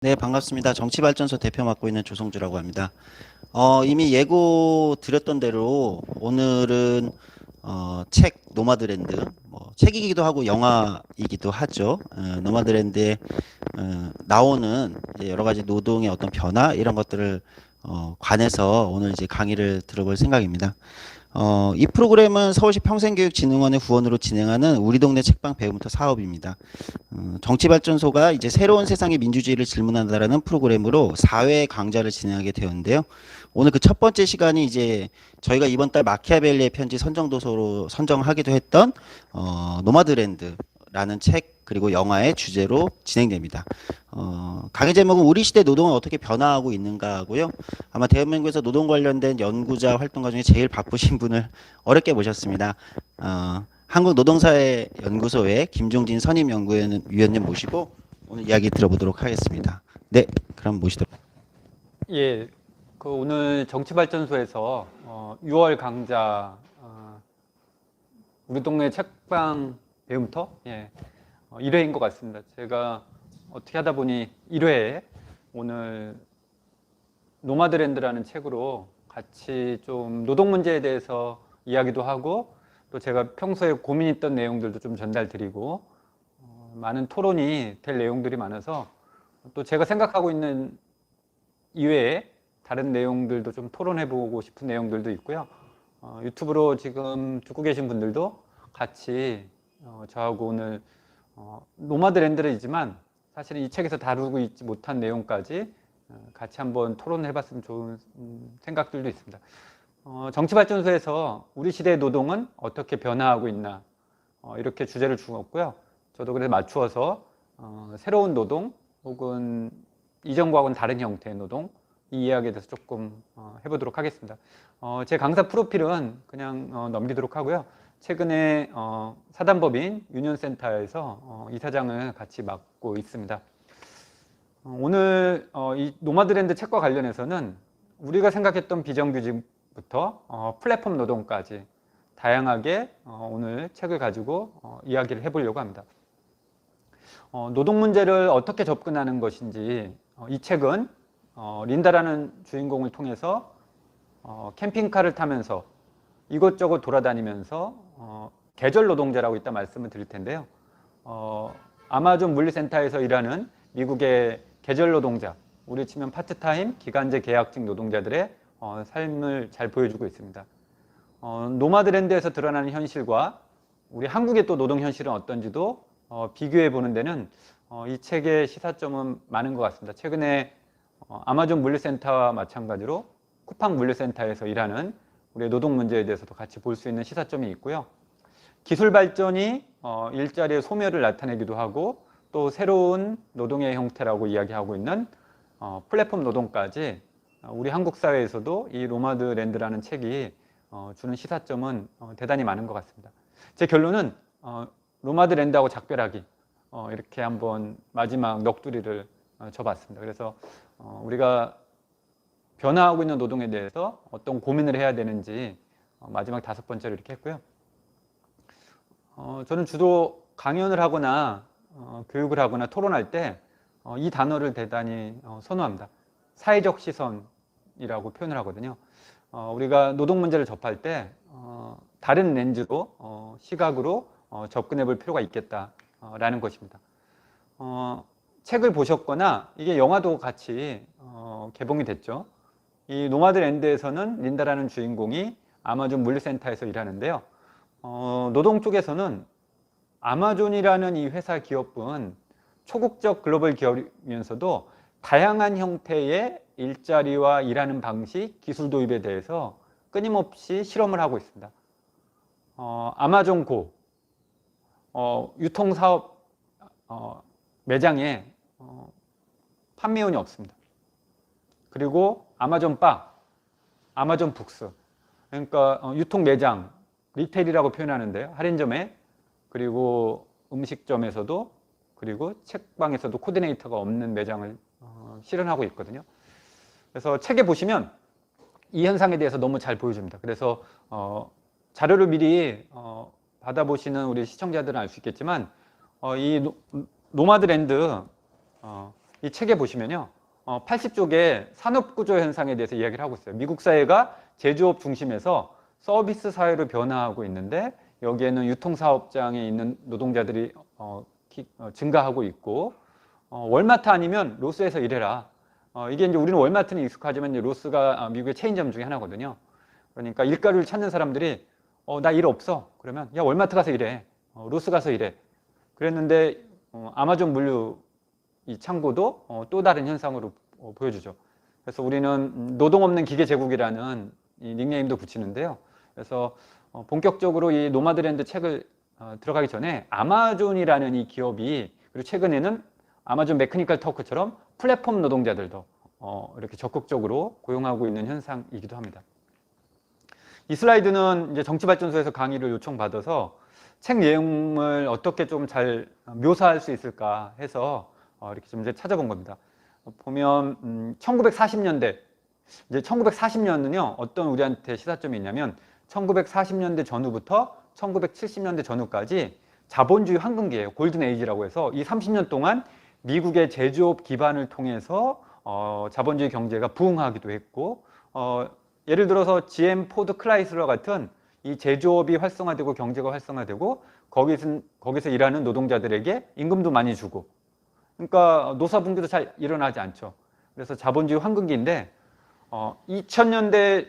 네, 반갑습니다. 정치발전소 대표 맡고 있는 조성주라고 합니다. 이미 예고 드렸던 대로 오늘은 책 노마드랜드, 뭐 책이기도 하고 영화이기도 하죠. 노마드랜드에 나오는 이제 여러 가지 노동의 어떤 변화 이런 것들을 관해서 오늘 이제 강의를 들어볼 생각입니다. 이 프로그램은 서울시 평생교육진흥원의 후원으로 진행하는 우리 동네 책방 배움터 사업입니다. 정치발전소가 이제 새로운 세상의 민주주의를 질문한다라는 프로그램으로 4회 강좌를 진행하게 되었는데요. 오늘 그 첫 번째 시간이 이제 저희가 이번 달 마키아벨리의 편지 선정도서로 선정하기도 했던 노마드랜드라는 책 그리고 영화의 주제로 진행됩니다. 강의 제목은 우리 시대 노동은 어떻게 변화하고 있는가 하고요. 아마 대한민국에서 노동 관련된 연구자 활동가 중에 제일 바쁘신 분을 어렵게 모셨습니다. 한국노동사회연구소의 김종진 선임연구위원님 모시고 오늘 이야기 들어보도록 하겠습니다. 네, 그럼 모시도록. 예, 오늘 정치발전소에서 6월 강좌 우리 동네 책방 배움터 1회인 것 같습니다. 제가 어떻게 하다 보니 1회에 오늘 노마드랜드라는 책으로 같이 좀 노동 문제에 대해서 이야기도 하고 또 제가 평소에 고민했던 내용들도 좀 전달드리고 많은 토론이 될 내용들이 많아서 또 제가 생각하고 있는 이외에 다른 내용들도 좀 토론해보고 싶은 내용들도 있고요. 유튜브로 지금 듣고 계신 분들도 같이 저하고 오늘 노마드랜드이지만 사실은 이 책에서 다루고 있지 못한 내용까지 같이 한번 토론을 해봤으면 좋은 생각들도 있습니다. 정치발전소에서 우리 시대의 노동은 어떻게 변화하고 있나 이렇게 주제를 주었고요. 저도 그래서 맞추어서 새로운 노동 혹은 이전과는 다른 형태의 노동 이 이야기에 대해서 조금 해보도록 하겠습니다. 제 강사 프로필은 그냥 넘기도록 하고요. 최근에 사단법인 유년센터에서 이사장을 같이 맡고 있습니다. 오늘 이 노마드랜드 책과 관련해서는 우리가 생각했던 비정규직부터 플랫폼 노동까지 다양하게 오늘 책을 가지고 이야기를 해보려고 합니다. 노동 문제를 어떻게 접근하는 것인지 이 책은 린다라는 주인공을 통해서 캠핑카를 타면서 이것저것 돌아다니면서 계절 노동자라고 이따 말씀을 드릴 텐데요. 아마존 물류센터에서 일하는 미국의 계절 노동자, 우리 치면 파트타임, 기간제 계약직 노동자들의 삶을 잘 보여주고 있습니다. 노마드랜드에서 드러나는 현실과 우리 한국의 또 노동 현실은 어떤지도 비교해 보는 데는 이 책의 시사점은 많은 것 같습니다. 최근에 아마존 물류센터와 마찬가지로 쿠팡 물류센터에서 일하는 우리 노동 문제에 대해서도 같이 볼 수 있는 시사점이 있고요. 기술 발전이 일자리의 소멸을 나타내기도 하고 또 새로운 노동의 형태라고 이야기하고 있는 플랫폼 노동까지 우리 한국 사회에서도 이 노마드랜드라는 책이 주는 시사점은 대단히 많은 것 같습니다. 제 결론은 노마드랜드하고 작별하기 이렇게 한번 마지막 넋두리를 줘봤습니다. 그래서 우리가 변화하고 있는 노동에 대해서 어떤 고민을 해야 되는지 마지막 5번째로 이렇게 했고요. 저는 주로 강연을 하거나 교육을 하거나 토론할 때 이 단어를 대단히 선호합니다. 사회적 시선이라고 표현을 하거든요. 우리가 노동 문제를 접할 때 다른 렌즈로 시각으로 접근해 볼 필요가 있겠다라는 것입니다. 책을 보셨거나 이게 영화도 같이 개봉이 됐죠. 이 노마드랜드에서는 린다라는 주인공이 아마존 물류센터에서 일하는데요. 노동 쪽에서는 아마존이라는 이 회사 기업은 초국적 글로벌 기업이면서도 다양한 형태의 일자리와 일하는 방식, 기술 도입에 대해서 끊임없이 실험을 하고 있습니다. 아마존 고, 유통사업 매장에 판매원이 없습니다. 그리고 아마존 바, 아마존 북스, 그러니까 유통 매장, 리테일이라고 표현하는데요. 할인점에 그리고 음식점에서도 그리고 책방에서도 코디네이터가 없는 매장을 실현하고 있거든요. 그래서 책에 보시면 이 현상에 대해서 너무 잘 보여줍니다. 그래서 자료를 미리 받아보시는 우리 시청자들은 알 수 있겠지만 이 노마드랜드 이 책에 보시면요. 80쪽에 산업구조 현상에 대해서 이야기를 하고 있어요. 미국 사회가 제조업 중심에서 서비스 사회로 변화하고 있는데 여기에는 유통사업장에 있는 노동자들이 증가하고 있고 월마트 아니면 로스에서 일해라. 이게 이제 우리는 월마트는 익숙하지만 이제 로스가 미국의 체인점 중에 하나거든요. 그러니까 일가루를 찾는 사람들이 나 일 없어. 그러면 야 월마트 가서 일해. 로스 가서 일해. 그랬는데 아마존 물류 이 창고도 또 다른 현상으로 보여주죠. 그래서 우리는 노동 없는 기계 제국이라는 이 닉네임도 붙이는데요. 그래서 본격적으로 이 노마드랜드 책을 들어가기 전에 아마존이라는 이 기업이 그리고 최근에는 아마존 메커니컬 터크처럼 플랫폼 노동자들도 이렇게 적극적으로 고용하고 있는 현상이기도 합니다. 이 슬라이드는 이제 정치발전소에서 강의를 요청받아서 책 내용을 어떻게 좀 잘 묘사할 수 있을까 해서 이렇게 좀 이제 찾아본 겁니다. 보면 1940년대 이제 1940년은요 어떤 우리한테 시사점이 있냐면 1940년대 전후부터 1970년대 전후까지 자본주의 황금기예요. 골든 에이지라고 해서 이 30년 동안 미국의 제조업 기반을 통해서 자본주의 경제가 부흥하기도 했고 예를 들어서 GM, 포드, 클라이슬러 같은 이 제조업이 활성화되고 경제가 활성화되고 거기서 일하는 노동자들에게 임금도 많이 주고 그러니까 노사 분규도 잘 일어나지 않죠. 그래서 자본주의 황금기인데 2000년대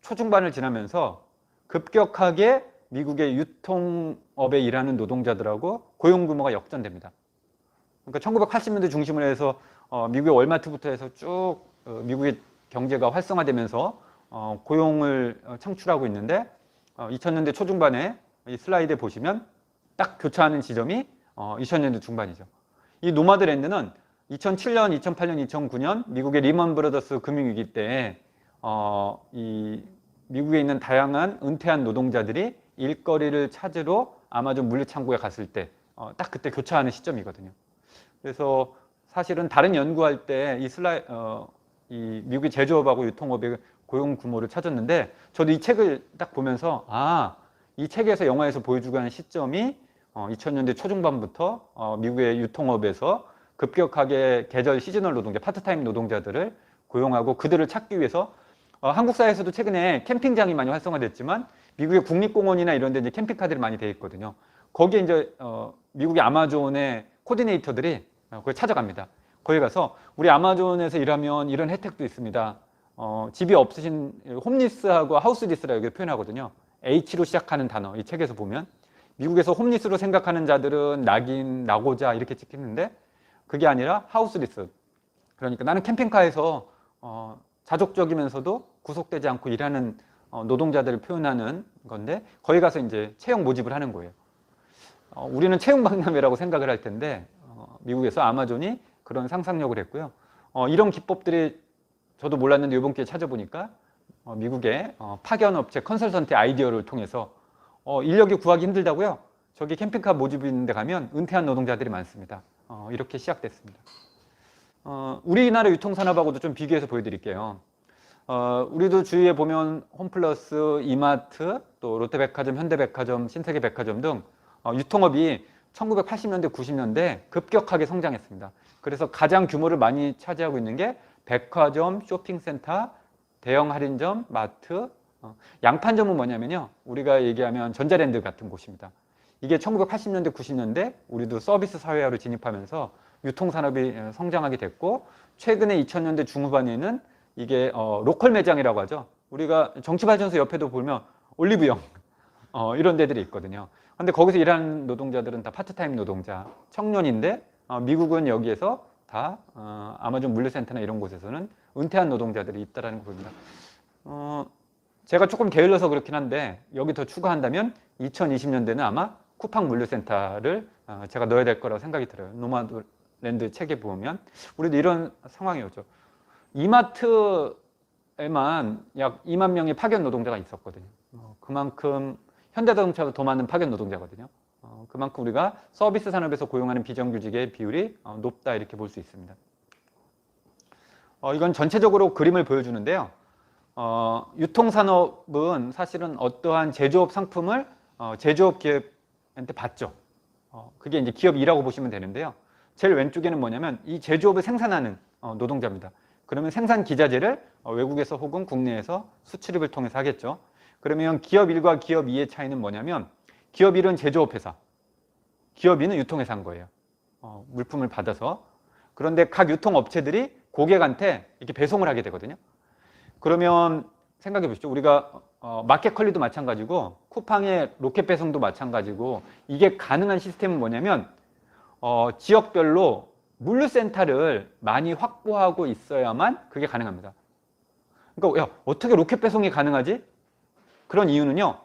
초중반을 지나면서 급격하게 미국의 유통업에 일하는 노동자들하고 고용 규모가 역전됩니다. 그러니까 1980년대 중심으로 해서 미국의 월마트부터 해서 쭉 미국의 경제가 활성화되면서 고용을 창출하고 있는데 2000년대 초중반에 이 슬라이드에 보시면 딱 교차하는 지점이 2000년대 중반이죠. 이 노마드랜드는 2007년, 2008년, 2009년 미국의 리먼 브러더스 금융위기 때 이 미국에 있는 다양한 은퇴한 노동자들이 일거리를 찾으러 아마존 물류창고에 갔을 때 딱 그때 교차하는 시점이거든요. 그래서 사실은 다른 연구할 때 이 미국의 제조업하고 유통업의 고용 규모를 찾았는데 저도 이 책을 딱 보면서 이 책에서 영화에서 보여주고 하는 시점이 2000년대 초중반부터 미국의 유통업에서 급격하게 계절 시즈널 노동자, 파트타임 노동자들을 고용하고 그들을 찾기 위해서 한국 사회에서도 최근에 캠핑장이 많이 활성화됐지만 미국의 국립공원이나 이런 데 이제 캠핑카들이 많이 돼 있거든요. 거기에 이제 미국의 아마존의 코디네이터들이 거기 찾아갑니다. 거기 가서 우리 아마존에서 일하면 이런 혜택도 있습니다. 집이 없으신 홈리스하고 하우스리스라 여기 표현하거든요. H로 시작하는 단어 이 책에서 보면 미국에서 홈리스로 생각하는 자들은 낙인, 낙오자 이렇게 찍히는데 그게 아니라 하우스리스. 그러니까 나는 캠핑카에서 자족적이면서도 구속되지 않고 일하는 노동자들을 표현하는 건데 거기 가서 이제 채용 모집을 하는 거예요. 우리는 채용 박람회라고 생각을 할 텐데 미국에서 아마존이 그런 상상력을 했고요. 이런 기법들이 저도 몰랐는데 이번 기회에 찾아보니까 미국의 파견업체 컨설턴트 아이디어를 통해서 인력이 구하기 힘들다고요? 저기 캠핑카 모집 있는 데 가면 은퇴한 노동자들이 많습니다. 이렇게 시작됐습니다. 우리나라 유통산업하고도 좀 비교해서 보여드릴게요. 우리도 주위에 보면 홈플러스, 이마트, 또 롯데백화점, 현대백화점, 신세계백화점 등 유통업이 1980년대, 90년대 급격하게 성장했습니다. 그래서 가장 규모를 많이 차지하고 있는 게 백화점, 쇼핑센터, 대형 할인점, 마트, 양판점은 뭐냐면요. 우리가 얘기하면 전자랜드 같은 곳입니다. 이게 1980년대, 90년대 우리도 서비스 사회화로 진입하면서 유통산업이 성장하게 됐고 최근에 2000년대 중후반에는 이게 로컬 매장이라고 하죠. 우리가 정치발전소 옆에도 보면 올리브영 이런 데들이 있거든요. 근데 거기서 일하는 노동자들은 다 파트타임 노동자, 청년인데 미국은 여기에서 다 아마존 물류센터나 이런 곳에서는 은퇴한 노동자들이 있다는 걸 보입니다. 제가 조금 게을러서 그렇긴 한데 여기 더 추가한다면 2020년대는 아마 쿠팡 물류센터를 제가 넣어야 될 거라고 생각이 들어요. 노마드랜드 책에 보면 우리도 이런 상황이었죠. 이마트에만 약 2만 명의 파견 노동자가 있었거든요. 그만큼 현대자동차가 더 많은 파견 노동자거든요. 그만큼 우리가 서비스 산업에서 고용하는 비정규직의 비율이 높다 이렇게 볼 수 있습니다. 이건 전체적으로 그림을 보여주는데요. 유통산업은 사실은 어떠한 제조업 상품을 제조업 기업한테 받죠. 그게 이제 기업 2라고 보시면 되는데요. 제일 왼쪽에는 뭐냐면 이 제조업을 생산하는 노동자입니다. 그러면 생산 기자재를 외국에서 혹은 국내에서 수출입을 통해서 하겠죠. 그러면 기업 1과 기업 2의 차이는 뭐냐면 기업 1은 제조업 회사, 기업 2는 유통회사 한 거예요. 물품을 받아서. 그런데 각 유통업체들이 고객한테 이렇게 배송을 하게 되거든요. 그러면 생각해 보시죠. 우리가 마켓컬리도 마찬가지고 쿠팡의 로켓 배송도 마찬가지고 이게 가능한 시스템은 뭐냐면 지역별로 물류센터를 많이 확보하고 있어야만 그게 가능합니다. 그러니까 야, 어떻게 로켓 배송이 가능하지? 그런 이유는요.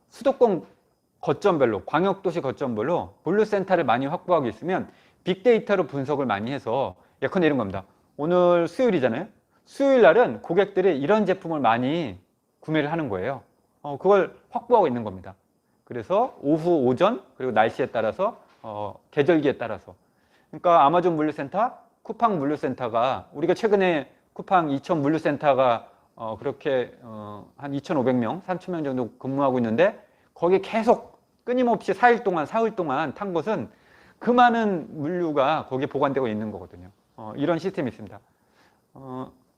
수도권 거점별로, 광역도시 거점별로 물류센터를 많이 확보하고 있으면 빅데이터로 분석을 많이 해서 예컨대 이런 겁니다. 오늘 수요일이잖아요. 수요일 날은 고객들이 이런 제품을 많이 구매를 하는 거예요. 그걸 확보하고 있는 겁니다. 그래서 오후, 오전, 그리고 날씨에 따라서 계절기에 따라서. 그러니까 아마존 물류센터, 쿠팡 물류센터가 우리가 최근에 쿠팡 이천 물류센터가 그렇게 한 2,500명, 3,000명 정도 근무하고 있는데 거기에 계속 끊임없이 4일 동안, 사흘 동안 탄 것은 그 많은 물류가 거기에 보관되고 있는 거거든요. 이런 시스템이 있습니다.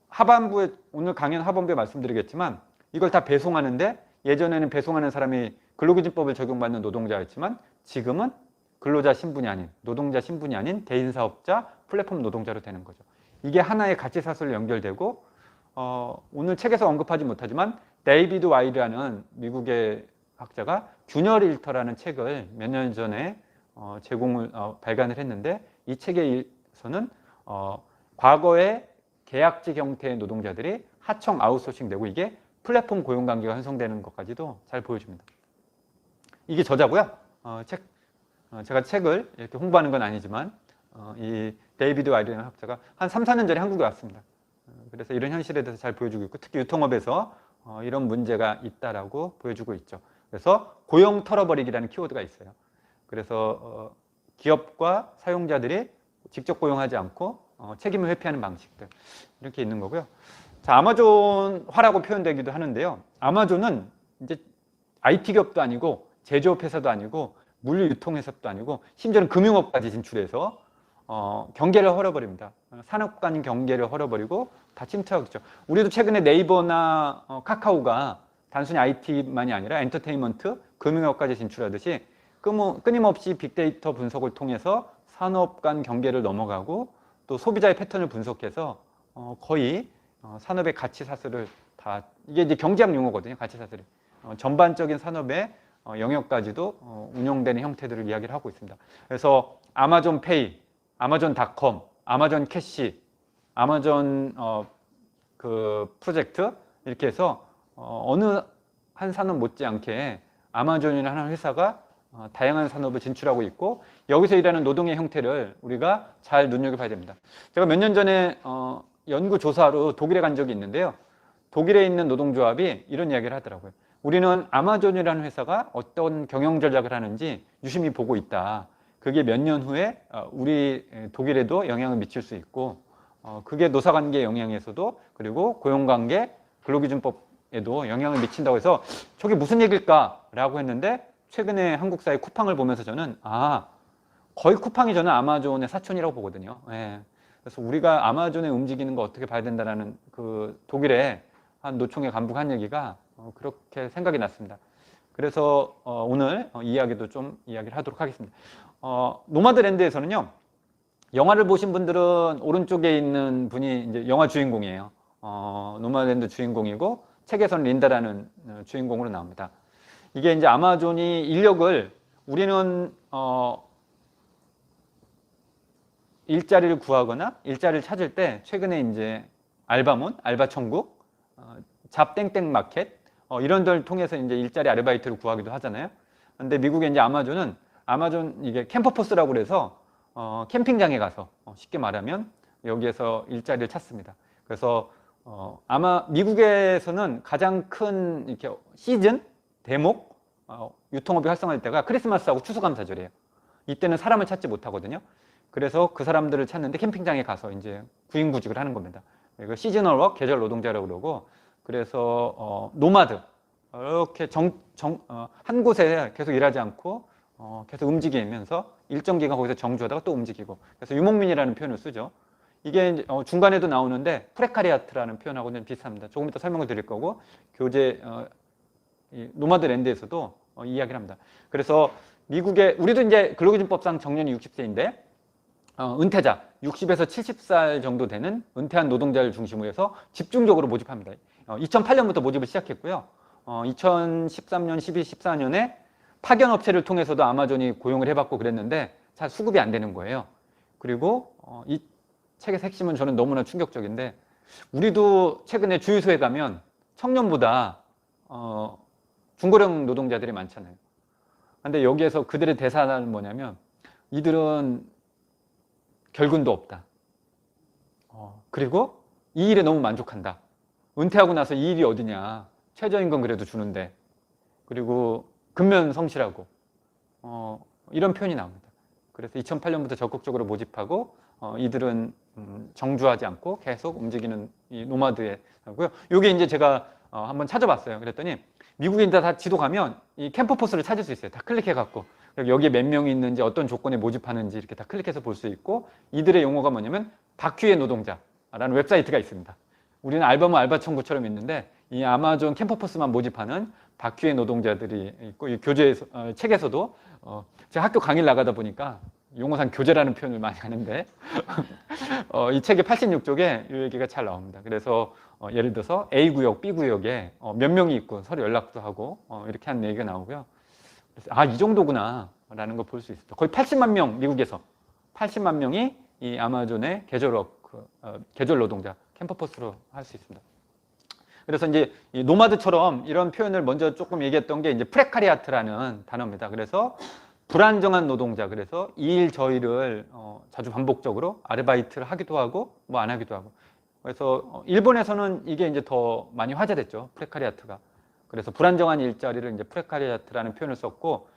하반부에 오늘 강연 하반부에 말씀드리겠지만 이걸 다 배송하는데 예전에는 배송하는 사람이 근로기준법을 적용받는 노동자였지만 지금은 근로자 신분이 아닌 노동자 신분이 아닌 개인사업자 플랫폼 노동자로 되는 거죠. 이게 하나의 가치사슬로 연결되고 오늘 책에서 언급하지 못하지만 데이비드 와이라는 미국의 학자가 균열 일터라는 책을 몇 년 전에 발간을 했는데 이 책에서는 과거에 계약직 형태의 노동자들이 하청 아웃소싱 되고 이게 플랫폼 고용관계가 형성되는 것까지도 잘 보여줍니다. 이게 저자고요. 제가 책을 이렇게 홍보하는 건 아니지만 이 데이비드 와이라는 학자가 한 3, 4년 전에 한국에 왔습니다. 그래서 이런 현실에 대해서 잘 보여주고 있고 특히 유통업에서 이런 문제가 있다라고 보여주고 있죠. 그래서 고용 털어버리기라는 키워드가 있어요. 그래서 기업과 사용자들이 직접 고용하지 않고 책임을 회피하는 방식들 이렇게 있는 거고요. 자, 아마존화라고 표현되기도 하는데요. 아마존은 이제 IT 기업도 아니고 제조업 회사도 아니고 물류 유통 회사도 아니고 심지어는 금융업까지 진출해서 경계를 헐어버립니다. 산업 간 경계를 헐어버리고 다 침투하고 있죠. 우리도 최근에 네이버나 카카오가 단순히 IT만이 아니라 엔터테인먼트, 금융업까지 진출하듯이 끊임없이 빅데이터 분석을 통해서 산업 간 경계를 넘어가고 또 소비자의 패턴을 분석해서 거의 산업의 가치 사슬을 다 이게 이제 경제학 용어거든요. 가치 사슬이 전반적인 산업의 영역까지도 운영되는 형태들을 이야기를 하고 있습니다. 그래서 아마존 페이, 아마존닷컴, 아마존 캐시, 아마존 그 프로젝트 이렇게 해서 어느 한 산업 못지않게 아마존이라는 회사가 다양한 산업을 진출하고 있고 여기서 일하는 노동의 형태를 우리가 잘 눈여겨봐야 됩니다. 제가 몇 년 전에 연구조사로 독일에 간 적이 있는데요. 독일에 있는 노동조합이 이런 이야기를 하더라고요. 우리는 아마존이라는 회사가 어떤 경영 전략을 하는지 유심히 보고 있다. 그게 몇 년 후에 우리 독일에도 영향을 미칠 수 있고 그게 노사관계 영향에서도 그리고 고용관계 근로기준법에도 영향을 미친다고 해서 저게 무슨 얘기일까라고 했는데 최근에 한국 사회 쿠팡을 보면서 저는 거의 쿠팡이 저는 아마존의 사촌이라고 보거든요. 예. 그래서 우리가 아마존에 움직이는 거 어떻게 봐야 된다라는 그 독일의 한 노총의 간부가 한 얘기가 그렇게 생각이 났습니다. 그래서 오늘 이야기도 좀 이야기를 하도록 하겠습니다. 노마드랜드에서는요. 영화를 보신 분들은 오른쪽에 있는 분이 이제 영화 주인공이에요. 노마드랜드 주인공이고 책에서는 린다라는 주인공으로 나옵니다. 이게 이제 아마존이 인력을 우리는 일자리를 구하거나 일자리를 찾을 때 최근에 이제 알바몬, 알바천국, 잡땡땡 마켓 이런 데를 통해서 이제 일자리 아르바이트를 구하기도 하잖아요. 근데 미국의 이제 아마존은 이게 캠퍼포스라고 그래서 캠핑장에 가서 쉽게 말하면 여기에서 일자리를 찾습니다. 그래서 아마 미국에서는 가장 큰 이렇게 시즌 대목 유통업이 활성화될 때가 크리스마스하고 추수감사절이에요. 이때는 사람을 찾지 못하거든요. 그래서 그 사람들을 찾는데 캠핑장에 가서 이제 구인구직을 하는 겁니다. 이거 시즈널 워 계절 노동자라고 그러고 그래서 노마드 이렇게 한 곳에 계속 일하지 않고 계속 움직이면서 일정 기간 거기서 정주하다가 또 움직이고, 그래서 유목민이라는 표현을 쓰죠. 이게 이제 중간에도 나오는데 프레카리아트라는 표현하고는 비슷합니다. 조금 이따 설명을 드릴 거고, 교재 이 노마드 랜드에서도 이야기를 합니다. 그래서 미국의, 우리도 이제 근로기준법상 정년이 60세인데 은퇴자 60에서 70살 정도 되는 은퇴한 노동자를 중심으로 해서 집중적으로 모집합니다. 2008년부터 모집을 시작했고요. 2013년, 12, 14년에 파견 업체를 통해서도 아마존이 고용을 해봤고 그랬는데 잘 수급이 안 되는 거예요. 그리고 이 책의 핵심은 저는 너무나 충격적인데, 우리도 최근에 주유소에 가면 청년보다 중고령 노동자들이 많잖아요. 근데 여기에서 그들의 대사는 뭐냐면, 이들은 결근도 없다. 그리고 이 일에 너무 만족한다. 은퇴하고 나서 이 일이 어디냐. 최저임금 그래도 주는데. 그리고 근면 성실하고. 이런 표현이 나옵니다. 그래서 2008년부터 적극적으로 모집하고 이들은 정주하지 않고 계속 움직이는 이 노마드에 하고요. 이게 이제 제가 한번 찾아봤어요. 그랬더니 미국인들 다 지도 가면 이 캠퍼포스를 찾을 수 있어요. 다 클릭해갖고 여기에 몇 명이 있는지 어떤 조건에 모집하는지 이렇게 다 클릭해서 볼 수 있고, 이들의 용어가 뭐냐면 바퀴의 노동자라는 웹사이트가 있습니다. 우리는 알바모 알바천구처럼 있는데 이 아마존 캠퍼포스만 모집하는 바퀴의 노동자들이 있고, 이 교재에서 책에서도 제가 학교 강의를 나가다 보니까 용어상 교재라는 표현을 많이 하는데 이 책의 86쪽에 이 얘기가 잘 나옵니다. 그래서 예를 들어서 A구역, B구역에 몇 명이 있고 서로 연락도 하고 이렇게 하는 얘기가 나오고요. 그래서 이 정도구나 라는 걸 볼 수 있습니다. 거의 80만 명, 미국에서 80만 명이 이 아마존의 계절 노동자 캠퍼포스로 할 수 있습니다. 그래서 이제 이 노마드처럼 이런 표현을 먼저 조금 얘기했던 게 이제 프레카리아트라는 단어입니다. 그래서 불안정한 노동자, 그래서 이 일 저 일을 자주 반복적으로 아르바이트를 하기도 하고 뭐 안 하기도 하고. 그래서 일본에서는 이게 이제 더 많이 화제됐죠, 프레카리아트가. 그래서 불안정한 일자리를 이제 프레카리아트라는 표현을 썼고,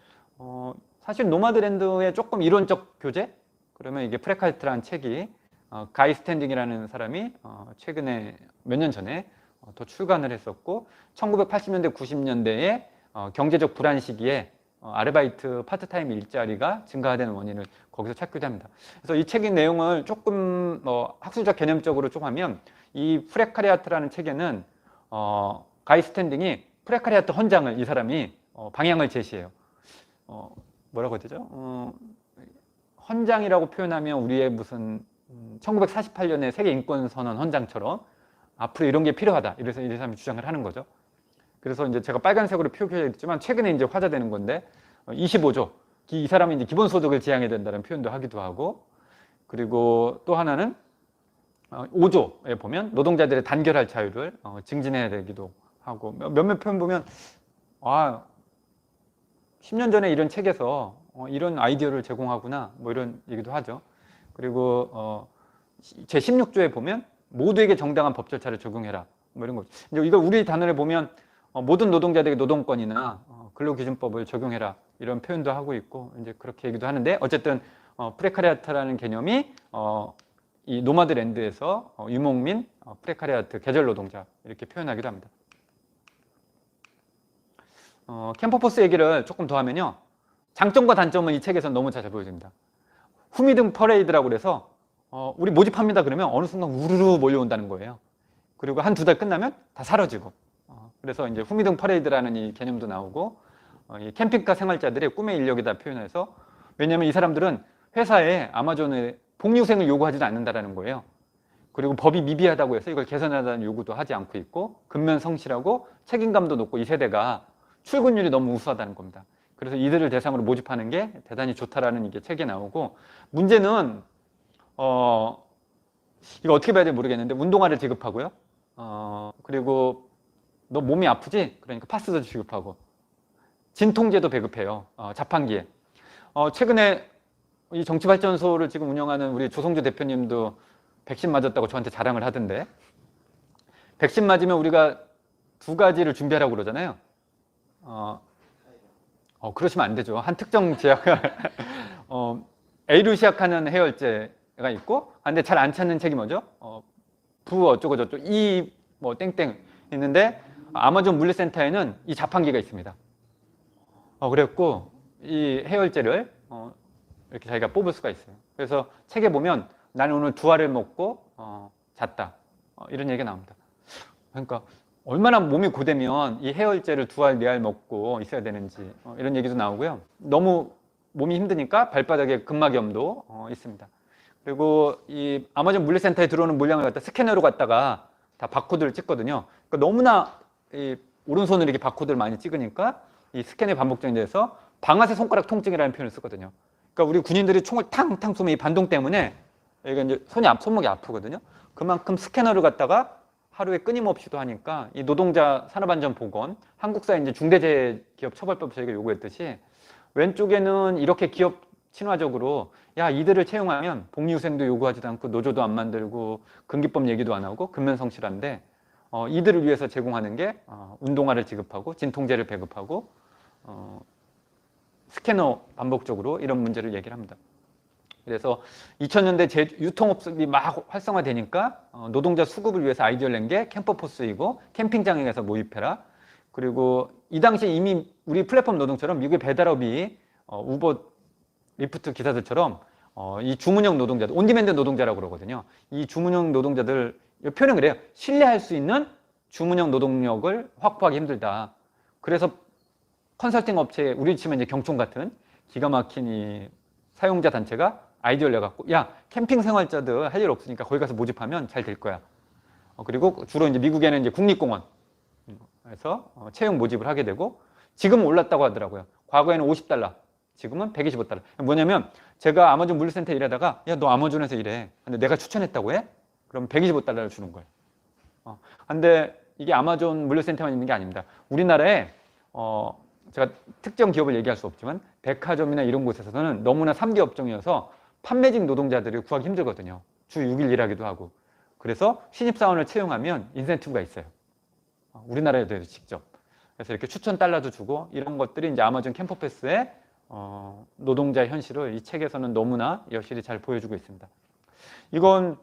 사실 노마드랜드의 조금 이론적 교재? 그러면 이게 프레카리아트라는 책이 가이 스탠딩이라는 사람이 최근에 몇 년 전에 더 출간을 했었고, 1980년대, 90년대에 경제적 불안 시기에 아르바이트 파트타임 일자리가 증가되는 원인을 거기서 찾기도 합니다. 그래서 이 책의 내용을 조금 학술적 개념적으로 좀 하면, 이 프레카리아트라는 책에는 가이 스탠딩이 프레카리아트 헌장을, 이 사람이 방향을 제시해요. 뭐라고 해야 되죠? 헌장이라고 표현하면 우리의 무슨 1948년에 세계 인권 선언 헌장처럼 앞으로 이런 게 필요하다, 이래서 이 사람이 주장을 하는 거죠. 그래서 이제 제가 빨간색으로 표기했지만 최근에 이제 화제되는 건데, 25조, 이 사람이 이제 기본소득을 지향해야 된다는 표현도 하기도 하고, 그리고 또 하나는 5조에 보면 노동자들의 단결할 자유를 증진해야 되기도 하고, 몇몇 표현 보면 10년 전에 이런 책에서 이런 아이디어를 제공하구나, 뭐 이런 얘기도 하죠. 그리고 제 16조에 보면 모두에게 정당한 법 절차를 적용해라, 뭐 이런 거. 이거 우리 단어에 보면 모든 노동자들에게 노동권이나 근로기준법을 적용해라, 이런 표현도 하고 있고, 이제 그렇게 얘기도 하는데, 어쨌든 프레카리아트라는 개념이 이 노마드랜드에서 유목민, 프레카리아트, 계절 노동자 이렇게 표현하기도 합니다. 캠퍼포스 얘기를 조금 더 하면요, 장점과 단점은 이 책에서 너무 잘 보여집니다. 후미등 퍼레이드라고 그래서 우리 모집합니다 그러면 어느 순간 우르르 몰려온다는 거예요. 그리고 한 2달 끝나면 다 사라지고. 그래서 이제 후미등 퍼레이드라는 이 개념도 나오고, 이 캠핑카 생활자들의 꿈의 인력이다 표현해서, 왜냐하면 이 사람들은 회사에 아마존의 복리후생을 요구하지도 않는다라는 거예요. 그리고 법이 미비하다고 해서 이걸 개선하자는 요구도 하지 않고 있고, 근면 성실하고 책임감도 높고, 이 세대가 출근율이 너무 우수하다는 겁니다. 그래서 이들을 대상으로 모집하는 게 대단히 좋다라는 이게 책에 나오고, 문제는 이거 어떻게 봐야 될지 모르겠는데 운동화를 지급하고요. 그리고 너 몸이 아프지? 그러니까 파스도 지급하고, 진통제도 배급해요. 자판기에. 최근에 이 정치발전소를 지금 운영하는 우리 조성주 대표님도 백신 맞았다고 저한테 자랑을 하던데, 백신 맞으면 우리가 2가지를 준비하라고 그러잖아요. 그러시면 안 되죠. 한 특정 제약을 A로 시작하는 해열제가 있고, 근데 잘 안 찾는 책이 뭐죠? 부 어쩌고 저쩌고 이 뭐 땡땡 있는데, 아마존 물류센터에는 이 자판기가 있습니다. 그랬고 이 해열제를 이렇게 자기가 뽑을 수가 있어요. 그래서 책에 보면 나는 오늘 2알을 먹고 잤다. 이런 얘기가 나옵니다. 그러니까 얼마나 몸이 고되면 이 해열제를 2알, 4알 먹고 있어야 되는지 이런 얘기도 나오고요. 너무 몸이 힘드니까 발바닥에 근막염도 있습니다. 그리고 이 아마존 물류센터에 들어오는 물량을 갖다 스캐너로 갖다가 다 바코드를 찍거든요. 그러니까 너무나 이 오른손으로 이렇게 바코드를 많이 찍으니까 이 스캔이 반복적이 돼서 방아쇠 손가락 통증이라는 표현을 쓰거든요. 그러니까 우리 군인들이 총을 탕탕 쏘면 이 반동 때문에 이게 이제 손목이 아프거든요. 그만큼 스캐너를 갖다가 하루에 끊임없이도 하니까 이 노동자 산업안전보건, 한국사회 이제 중대재해기업처벌법 저희가 요구했듯이 왼쪽에는 이렇게 기업 친화적으로 야 이들을 채용하면 복리후생도 요구하지도 않고 노조도 안 만들고 근기법 얘기도 안 하고 근면성실한데 이들을 위해서 제공하는 게 운동화를 지급하고 진통제를 배급하고 스캐너 반복적으로 이런 문제를 얘기를 합니다. 그래서 2000년대 유통업습이 막 활성화되니까 노동자 수급을 위해서 아이디어를 낸 게 캠퍼포스이고 캠핑장에 가서 모집해라. 그리고 이 당시 이미 우리 플랫폼 노동처럼 미국의 배달업이 우버, 리프트 기사들처럼 이 주문형 노동자들, 온디맨드 노동자라고 그러거든요. 이 주문형 노동자들, 표현은 그래요. 신뢰할 수 있는 주문형 노동력을 확보하기 힘들다. 그래서 컨설팅 업체, 우리 치면 이제 경총 같은 기가 막힌 이 사용자 단체가 아이디어를 내갖고 야 캠핑 생활자들 할 일 없으니까 거기 가서 모집하면 잘 될 거야. 그리고 주로 이제 미국에는 이제 국립공원에서 채용 모집을 하게 되고 지금은 올랐다고 하더라고요. 과거에는 $50, 지금은 $125. 뭐냐면 제가 아마존 물류센터에 일하다가 야 너 아마존에서 일해. 근데 내가 추천했다고 해? 그럼 $125를 주는 거예요. 근데 이게 아마존 물류센터만 있는 게 아닙니다. 우리나라에 제가 특정 기업을 얘기할 수 없지만 백화점이나 이런 곳에서는 너무나 3기 업종이어서 판매직 노동자들이 구하기 힘들거든요. 주 6일 일하기도 하고. 그래서 신입사원을 채용하면 인센티브가 있어요. 우리나라에도 직접. 그래서 이렇게 추천 달러도 주고 이런 것들이 이제 아마존 캠퍼패스의 노동자의 현실을 이 책에서는 너무나 여실히 잘 보여주고 있습니다. 이건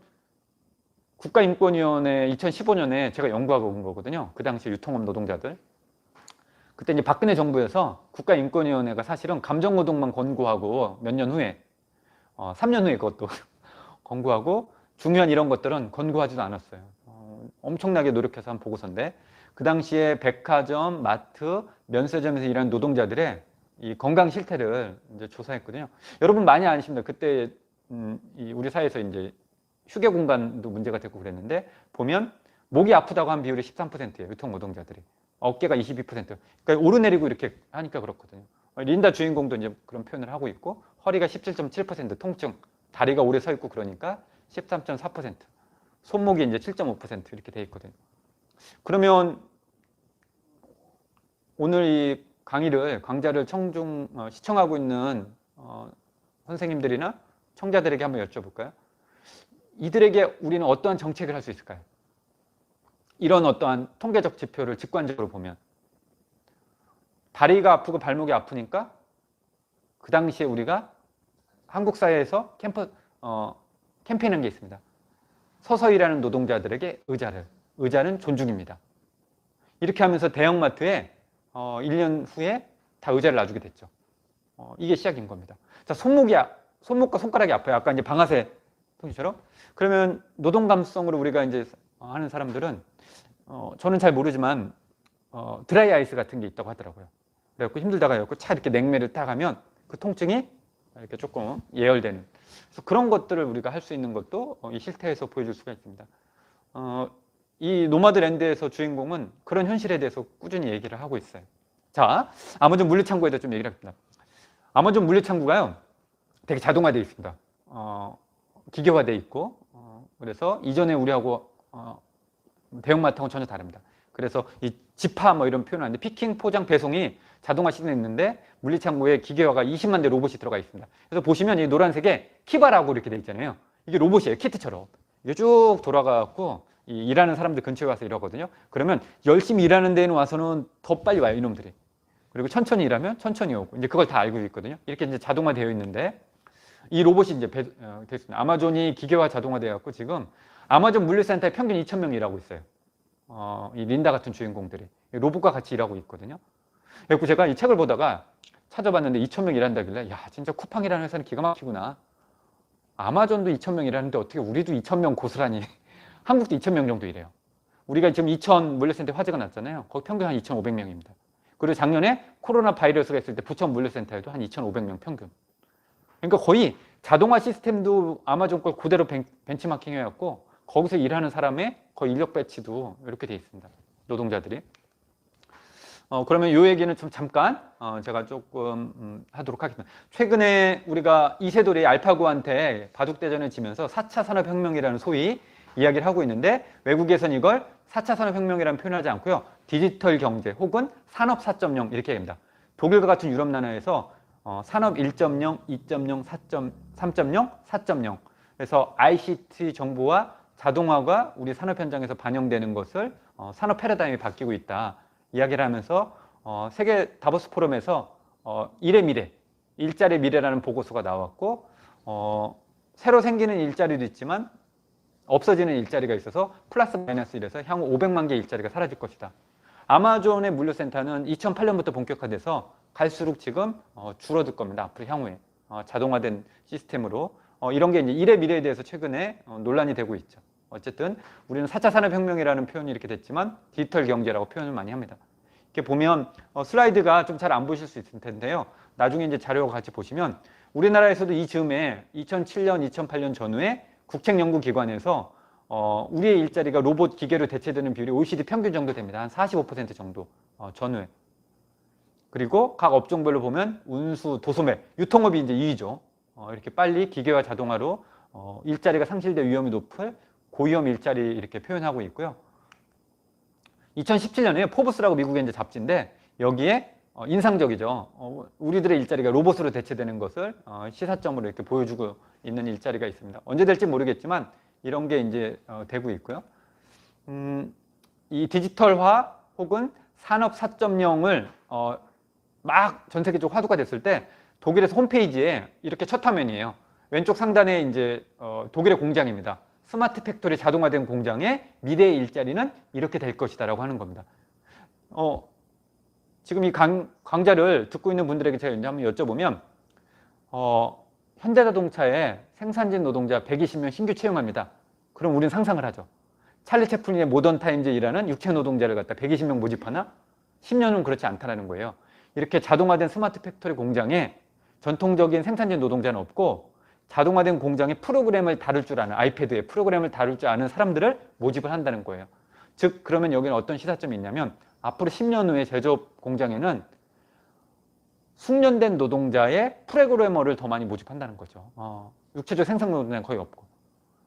국가인권위원회 2015년에 제가 연구하고 온 거거든요. 그 당시 유통업 노동자들. 그때 이제 박근혜 정부에서 국가인권위원회가 사실은 감정노동만 권고하고 몇 년 후에 3년 후에 그것도 권고하고 중요한 이런 것들은 권고하지도 않았어요. 엄청나게 노력해서 한 보고서인데 그 당시에 백화점, 마트, 면세점에서 일하는 노동자들의 이 건강 실태를 이제 조사했거든요. 여러분 많이 아십니다. 그때 우리 사회에서 이제 휴게 공간도 문제가 되고 그랬는데 보면 목이 아프다고 한 비율이 13%예요. 유통 노동자들이. 어깨가 22%. 그러니까 오르내리고 이렇게 하니까 그렇거든요. 린다 주인공도 이제 그런 표현을 하고 있고 허리가 17.7% 통증, 다리가 오래 서 있고 그러니까 13.4%, 손목이 이제 7.5% 이렇게 돼 있거든요. 그러면 오늘 이 강좌를 시청하고 있는 선생님들이나 청자들에게 한번 여쭤볼까요? 이들에게 우리는 어떠한 정책을 할 수 있을까요? 이런 어떠한 통계적 지표를 직관적으로 보면 다리가 아프고 발목이 아프니까 그 당시에 우리가 한국 사회에서 캠페인한 게 있습니다. 서서 일하는 노동자들에게 의자는 존중입니다. 이렇게 하면서 대형마트에 1년 후에 다 의자를 놔주게 됐죠. 이게 시작인 겁니다. 자, 손목과 손가락이 아파요. 아까 이제 방아쇠 통지처럼. 그러면 노동 감수성으로 우리가 이제 하는 사람들은 저는 잘 모르지만 드라이 아이스 같은 게 있다고 하더라고요. 그래갖고 힘들다가 해갖고 차 이렇게 냉매를 딱 하면 그 통증이 이렇게 조금 예열되는. 그래서 그런 것들을 우리가 할 수 있는 것도 이 실태에서 보여줄 수가 있습니다. 이 노마드랜드에서 주인공은 그런 현실에 대해서 꾸준히 얘기를 하고 있어요. 자, 아마존 물류창고에 대해서 좀 얘기를 합니다. 아마존 물류창고가요, 되게 자동화되어 있습니다. 기계화되어 있고, 그래서 이전에 우리하고 대형마트하고는 전혀 다릅니다. 그래서 이 지파 뭐 이런 표현을 하는데 피킹, 포장, 배송이 자동화 시스템인데 물류창고에 기계화가 20만 대 로봇이 들어가 있습니다. 그래서 보시면 이 노란색에 키바라고 이렇게 돼 있잖아요. 이게 로봇이에요. 키트처럼. 이게 쭉 돌아가고 일하는 사람들 근처에 와서 이러거든요. 그러면 열심히 일하는 데에는 와서는 더 빨리 와요, 이놈들이. 그리고 천천히 일하면 천천히 오고. 이제 그걸 다 알고 있거든요. 이렇게 이제 자동화되어 있는데 이 로봇이 이제 됐습니다. 아마존이 기계화 자동화되어 갖고 지금 아마존 물류센터에 평균 2,000명 일하고 있어요. 이 린다 같은 주인공들이 로봇과 같이 일하고 있거든요. 그래서 제가 이 책을 보다가 찾아봤는데 2,000명 일한다길래 야 진짜 쿠팡이라는 회사는 기가 막히구나. 아마존도 2,000명 일하는데 어떻게 우리도 2,000명 고스란히 한국도 2,000명 정도 일해요. 우리가 지금 2,000 물류센터 화재가 났잖아요. 거기 평균 한 2,500명입니다. 그리고 작년에 코로나 바이러스가 있을 때 부천 물류센터에도 한 2,500명 평균. 그러니까 거의 자동화 시스템도 아마존 걸 그대로 벤치마킹 해갖고 거기서 일하는 사람의 거의 인력 배치도 이렇게 돼 있습니다. 노동자들이. 그러면 이 얘기는 좀 잠깐 제가 조금 하도록 하겠습니다. 최근에 우리가 이세돌이 알파고한테 바둑대전을 지면서 4차 산업혁명이라는 소위 이야기를 하고 있는데 외국에서는 이걸 4차 산업혁명이라는 표현하지 않고요. 디지털 경제 혹은 산업 4.0 이렇게 얘기합니다. 독일과 같은 유럽 나라에서 산업 1.0, 2.0, 3.0, 4.0 그래서 ICT 정보와 자동화가 우리 산업 현장에서 반영되는 것을 산업 패러다임이 바뀌고 있다. 이야기를 하면서 세계 다보스 포럼에서 일의 미래, 일자리의 미래라는 보고서가 나왔고 새로 생기는 일자리도 있지만 없어지는 일자리가 있어서 플러스 마이너스 1에서 향후 500만 개 일자리가 사라질 것이다. 아마존의 물류센터는 2008년부터 본격화돼서 갈수록 지금 줄어들 겁니다. 앞으로 향후에 자동화된 시스템으로 이런 게 이제 일의 미래에 대해서 최근에 논란이 되고 있죠. 어쨌든 우리는 4차 산업혁명이라는 표현이 이렇게 됐지만 디지털 경제라고 표현을 많이 합니다. 이렇게 보면 슬라이드가 좀 잘 안 보실 수 있을 텐데요. 나중에 이제 자료와 같이 보시면 우리나라에서도 이 즈음에 2007년, 2008년 전후에 국책연구기관에서 우리의 일자리가 로봇 기계로 대체되는 비율이 OECD 평균 정도 됩니다. 한 45% 정도 전후에. 그리고 각 업종별로 보면 운수, 도소매, 유통업이 이제 2위죠. 이렇게 빨리 기계와 자동화로 일자리가 상실될 위험이 높을 고위험 일자리 이렇게 표현하고 있고요. 2017년에 포브스라고 미국의 이제 잡지인데 여기에 인상적이죠. 우리들의 일자리가 로봇으로 대체되는 것을 시사점으로 이렇게 보여주고 있는 일자리가 있습니다. 언제 될지 모르겠지만 이런 게 이제 되고 있고요. 이 디지털화 혹은 산업 4.0을 막 전 세계적으로 화두가 됐을 때 독일에서 홈페이지에 이렇게 첫 화면이에요. 왼쪽 상단에 이제 독일의 공장입니다. 스마트 팩토리 자동화된 공장의 미래의 일자리는 이렇게 될 것이다라고 하는 겁니다. 지금 이 강좌를 듣고 있는 분들에게 제가 한번 여쭤보면 현대자동차의 생산직 노동자 120명 신규 채용합니다. 그럼 우리는 상상을 하죠. 찰리 채플린의 모던 타임즈에 일하는 육체 노동자를 갖다 120명 모집하나? 10년 후는 그렇지 않다는 거예요. 이렇게 자동화된 스마트 팩토리 공장에 전통적인 생산직 노동자는 없고 자동화된 공장의 프로그램을 다룰 줄 아는 아이패드의 프로그램을 다룰 줄 아는 사람들을 모집을 한다는 거예요. 즉 그러면 여기는 어떤 시사점이 있냐면 앞으로 10년 후에 제조업 공장에는 숙련된 노동자의 프로그래머를 더 많이 모집한다는 거죠. 육체적 생산 노동자는 거의 없고.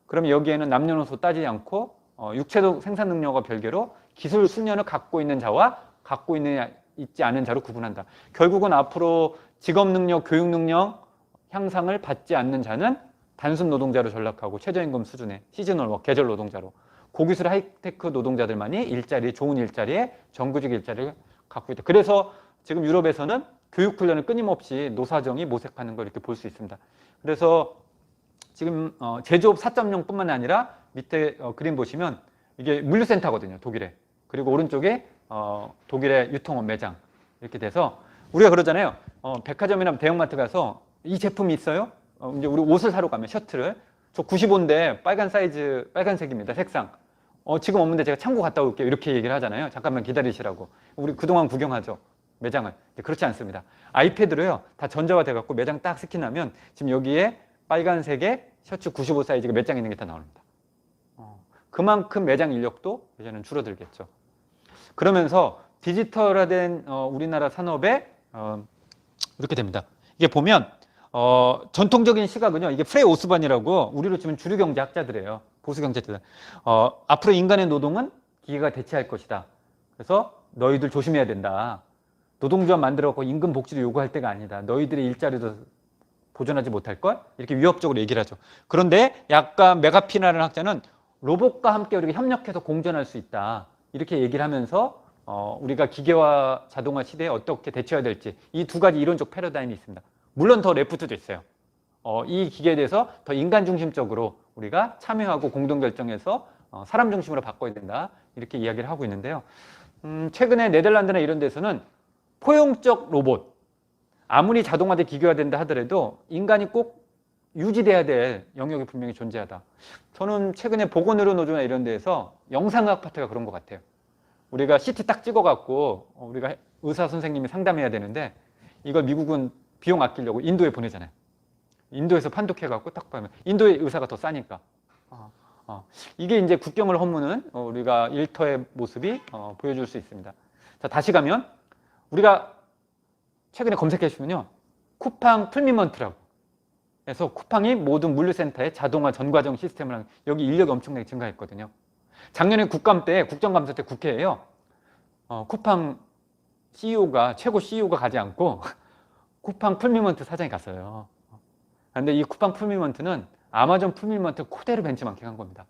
그럼 여기에는 남녀노소 따지지 않고 육체적 생산 능력과 별개로 기술 숙련을 갖고 있는 자와 갖고 있지 않은 자로 구분한다. 결국은 앞으로 직업 능력, 교육 능력 향상을 받지 않는 자는 단순 노동자로 전락하고 최저임금 수준의 시즈널 워크, 계절 노동자로 고기술 하이테크 노동자들만이 일자리, 좋은 일자리에 정규직 일자리를 갖고 있다. 그래서 지금 유럽에서는 교육 훈련을 끊임없이 노사정이 모색하는 걸 이렇게 볼 수 있습니다. 그래서 지금 제조업 4.0뿐만 아니라 밑에 그림 보시면 이게 물류센터거든요, 독일에. 그리고 오른쪽에 독일의 유통업 매장 이렇게 돼서 우리가 그러잖아요. 백화점이나 대형마트 가서 이 제품이 있어요? 이제 우리 옷을 사러 가면 셔츠를 저 95인데 빨간 사이즈 빨간색입니다. 색상. 지금 없는데 제가 창고 갔다 올게요. 이렇게 얘기를 하잖아요. 잠깐만 기다리시라고. 우리 그동안 구경하죠. 매장을. 그렇지 않습니다. 아이패드로요. 다 전자화 돼갖고 매장 딱 스캔하면 지금 여기에 빨간색의 셔츠 95 사이즈가 몇 장 있는 게 다 나옵니다. 그만큼 매장 인력도 이제는 줄어들겠죠. 그러면서 디지털화된 우리나라 산업에 이렇게 됩니다. 이게 보면 전통적인 시각은요. 이게 프레이 오스반이라고 우리로 치면 주류경제학자들이에요. 보수경제들. 앞으로 인간의 노동은 기계가 대체할 것이다. 그래서 너희들 조심해야 된다. 노동조합 만들어갖고 임금 복지를 요구할 때가 아니다. 너희들의 일자리도 보존하지 못할 걸? 이렇게 위협적으로 얘기를 하죠. 그런데 약간 메가피나라는 학자는 로봇과 함께 우리가 협력해서 공존할 수 있다. 이렇게 얘기를 하면서 우리가 기계화 자동화 시대에 어떻게 대처해야 될지 이 두 가지 이론적 패러다임이 있습니다. 물론 더 레프트도 있어요. 이 기계에 대해서 더 인간 중심적으로 우리가 참여하고 공동 결정해서 사람 중심으로 바꿔야 된다. 이렇게 이야기를 하고 있는데요. 최근에 네덜란드나 이런 데서는 포용적 로봇, 아무리 자동화돼 기계화된다 하더라도 인간이 꼭 유지돼야 될 영역이 분명히 존재하다. 저는 최근에 보건의료노조나 이런 데에서 영상의학 파트가 그런 것 같아요. 우리가 CT 딱 찍어갖고 우리가 의사 선생님이 상담해야 되는데 이걸 미국은 비용 아끼려고 인도에 보내잖아요. 인도에서 판독해갖고 딱 보면 인도의 의사가 더 싸니까. 이게 이제 국경을 허무는 우리가 일터의 모습이 보여줄 수 있습니다. 자, 다시 가면 우리가 최근에 검색해 주시면요, 쿠팡 풀미먼트라고 해서 쿠팡이 모든 물류센터에 자동화 전과정 시스템을 하는, 여기 인력이 엄청나게 증가했거든요. 작년에 국정감사 때 국회에요, 쿠팡 CEO가, 최고 CEO가 가지 않고 쿠팡 풀미먼트 사장이 갔어요. 그런데 이 쿠팡 풀미먼트는 아마존 풀미먼트 그대로 벤치마킹한 겁니다.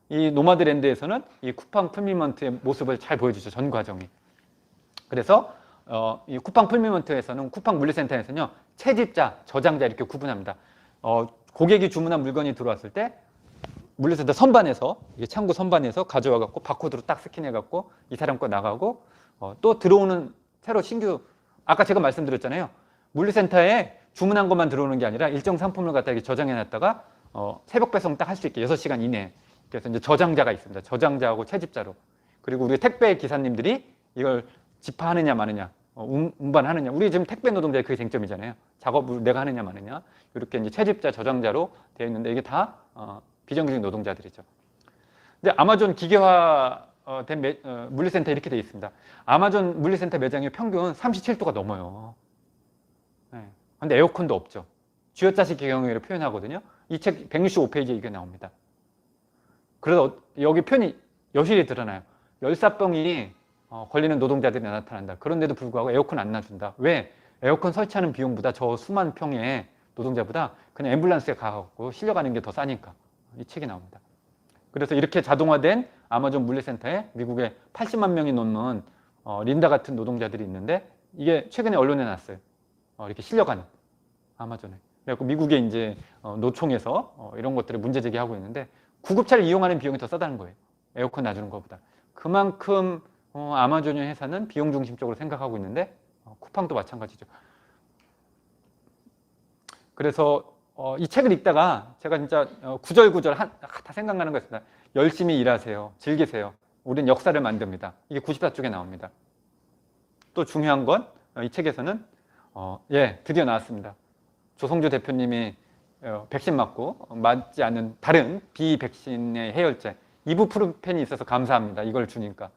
이 노마드랜드에서는 이 쿠팡 풀미먼트의 모습을 잘 보여주죠, 전 과정이. 그래서 이 쿠팡 풀미먼트에서는, 쿠팡 물류센터에서는요, 채집자, 저장자 이렇게 구분합니다. 고객이 주문한 물건이 들어왔을 때 물류센터 선반에서, 이게 창구 선반에서 가져와 갖고 바코드로 딱 스캔해 갖고 이 사람 거 나가고, 또 들어오는 새로 신규, 아까 제가 말씀드렸잖아요, 물류센터에 주문한 것만 들어오는 게 아니라 일정 상품을 갖다 이렇게 저장해 놨다가 새벽 배송 딱 할 수 있게 6시간 이내에. 그래서 이제 저장자가 있습니다. 저장자하고 채집자로. 그리고 우리 택배 기사님들이 이걸 집하하느냐 마느냐, 운반하느냐. 우리 지금 택배 노동자의 그게 쟁점이잖아요. 작업을 내가 하느냐 마느냐. 이렇게 이제 채집자, 저장자로 되어 있는데 이게 다 비정규직 노동자들이죠. 근데 아마존 기계화된 물류센터 이렇게 되어 있습니다. 아마존 물류센터 매장의 평균 37도가 넘어요. 네. 근데 에어컨도 없죠. 쥐어짜식 경영을 표현하거든요. 이 책 165페이지에 이게 나옵니다. 그래서 여기 표현이 여실히 드러나요. 열사병이 걸리는 노동자들이 나타난다. 그런데도 불구하고 에어컨 안 놔준다. 왜? 에어컨 설치하는 비용보다 저 수만 평의 노동자보다 그냥 앰뷸런스에 가갖고 실려가는 게 더 싸니까. 이 책이 나옵니다. 그래서 이렇게 자동화된 아마존 물류센터에 미국에 80만 명이 넘는 린다 같은 노동자들이 있는데, 이게 최근에 언론에 났어요. 이렇게 실려가는, 아마존에. 그래서 미국의 이제 노총에서 이런 것들을 문제 제기하고 있는데, 구급차를 이용하는 비용이 더 싸다는 거예요. 에어컨 놔주는 것보다. 그만큼 아마존 회사는 비용 중심적으로 생각하고 있는데, 쿠팡도 마찬가지죠. 그래서 이 책을 읽다가 제가 진짜 구절구절 다 생각나는 거 있습니다. 열심히 일하세요. 즐기세요. 우린 역사를 만듭니다. 이게 94쪽에 나옵니다. 또 중요한 건 이 책에서는 드디어 나왔습니다. 조성주 대표님이 백신 맞고 맞지 않는 다른 비백신의 해열제 이부프루펜이 있어서 감사합니다. 이걸 주니까.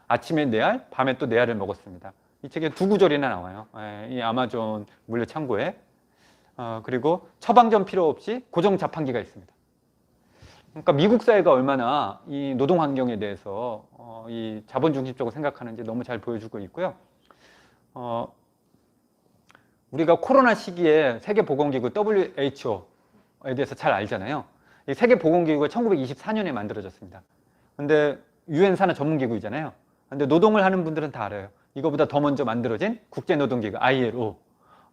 아침에 4알, 밤에 또 4알을 먹었습니다. 이 책에 2구절이나 나와요. 이 아마존 물류 창고에. 그리고 처방전 필요 없이 고정 자판기가 있습니다. 그러니까 미국 사회가 얼마나 이 노동 환경에 대해서 이 자본 중심적으로 생각하는지 너무 잘 보여주고 있고요. 우리가 코로나 시기에 세계보건기구 WHO에 대해서 잘 알잖아요. 이 세계보건기구가 1924년에 만들어졌습니다. 근데 유엔 산하 전문기구이잖아요. 근데 노동을 하는 분들은 다 알아요. 이거보다 더 먼저 만들어진 국제노동기구 ILO.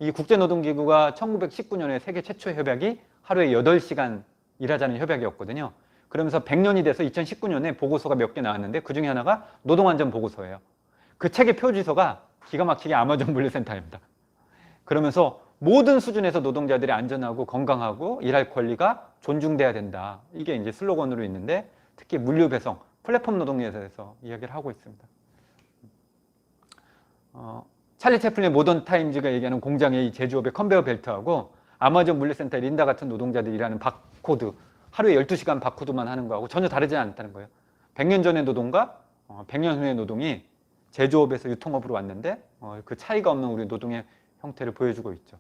이 국제노동기구가 1919년에 세계 최초의 협약이 하루에 8시간 일하자는 협약이었거든요. 그러면서 100년이 돼서 2019년에 보고서가 몇 개 나왔는데 그 중에 하나가 노동안전 보고서예요. 그 책의 표지서가 기가 막히게 아마존 물류센터입니다. 그러면서 모든 수준에서 노동자들이 안전하고 건강하고 일할 권리가 존중돼야 된다. 이게 이제 슬로건으로 있는데, 특히 물류 배송, 플랫폼 노동에 대해서 이야기를 하고 있습니다. 찰리 채플린의 모던 타임즈가 얘기하는 공장의 이 제조업의 컨베어 벨트하고 아마존 물류센터의 린다 같은 노동자들이 일하는 바코드, 하루에 12시간 바코드만 하는 거하고 전혀 다르지 않다는 거예요. 100년 전의 노동과 100년 후의 노동이 제조업에서 유통업으로 왔는데 그 차이가 없는 우리 노동의 형태를 보여주고 있죠.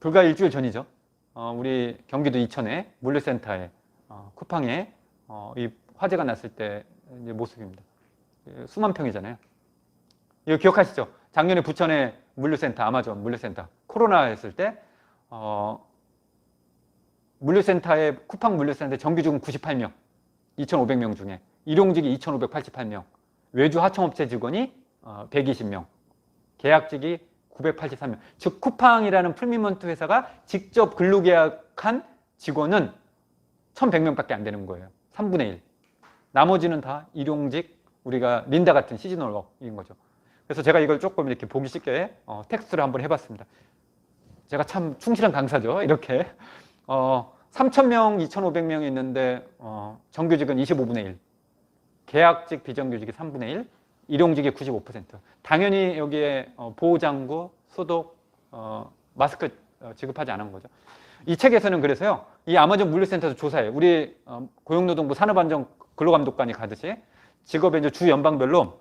불과 일주일 전이죠. 우리 경기도 이천의 물류센터에 쿠팡에 이 화재가 났을 때 이제 모습입니다. 수만 평이잖아요. 이거 기억하시죠? 작년에 부천의 물류센터, 아마존 물류센터 코로나 했을 때 물류센터에, 쿠팡 물류센터에 정규직은 98명, 2,500명 중에 일용직이 2,588명, 외주 하청업체 직원이 120명, 계약직이 983명. 즉 쿠팡이라는 풀미먼트 회사가 직접 근로계약한 직원은 1,100명밖에 안 되는 거예요. 3분의 1. 나머지는 다 일용직, 우리가 린다 같은 시즈널 워크인 거죠. 그래서 제가 이걸 조금 이렇게 보기 쉽게 텍스트로 한번 해봤습니다. 제가 참 충실한 강사죠. 이렇게 3,000명, 2,500명이 있는데 정규직은 25분의 1, 계약직 비정규직이 3분의 1, 일용직이 95%. 당연히 여기에 보호장구, 소독, 마스크 지급하지 않은 거죠. 이 책에서는 그래서요, 이 아마존 물류센터에서 조사해. 우리 고용노동부 산업안전 근로감독관이 가듯이 직업의 이제 주 연방별로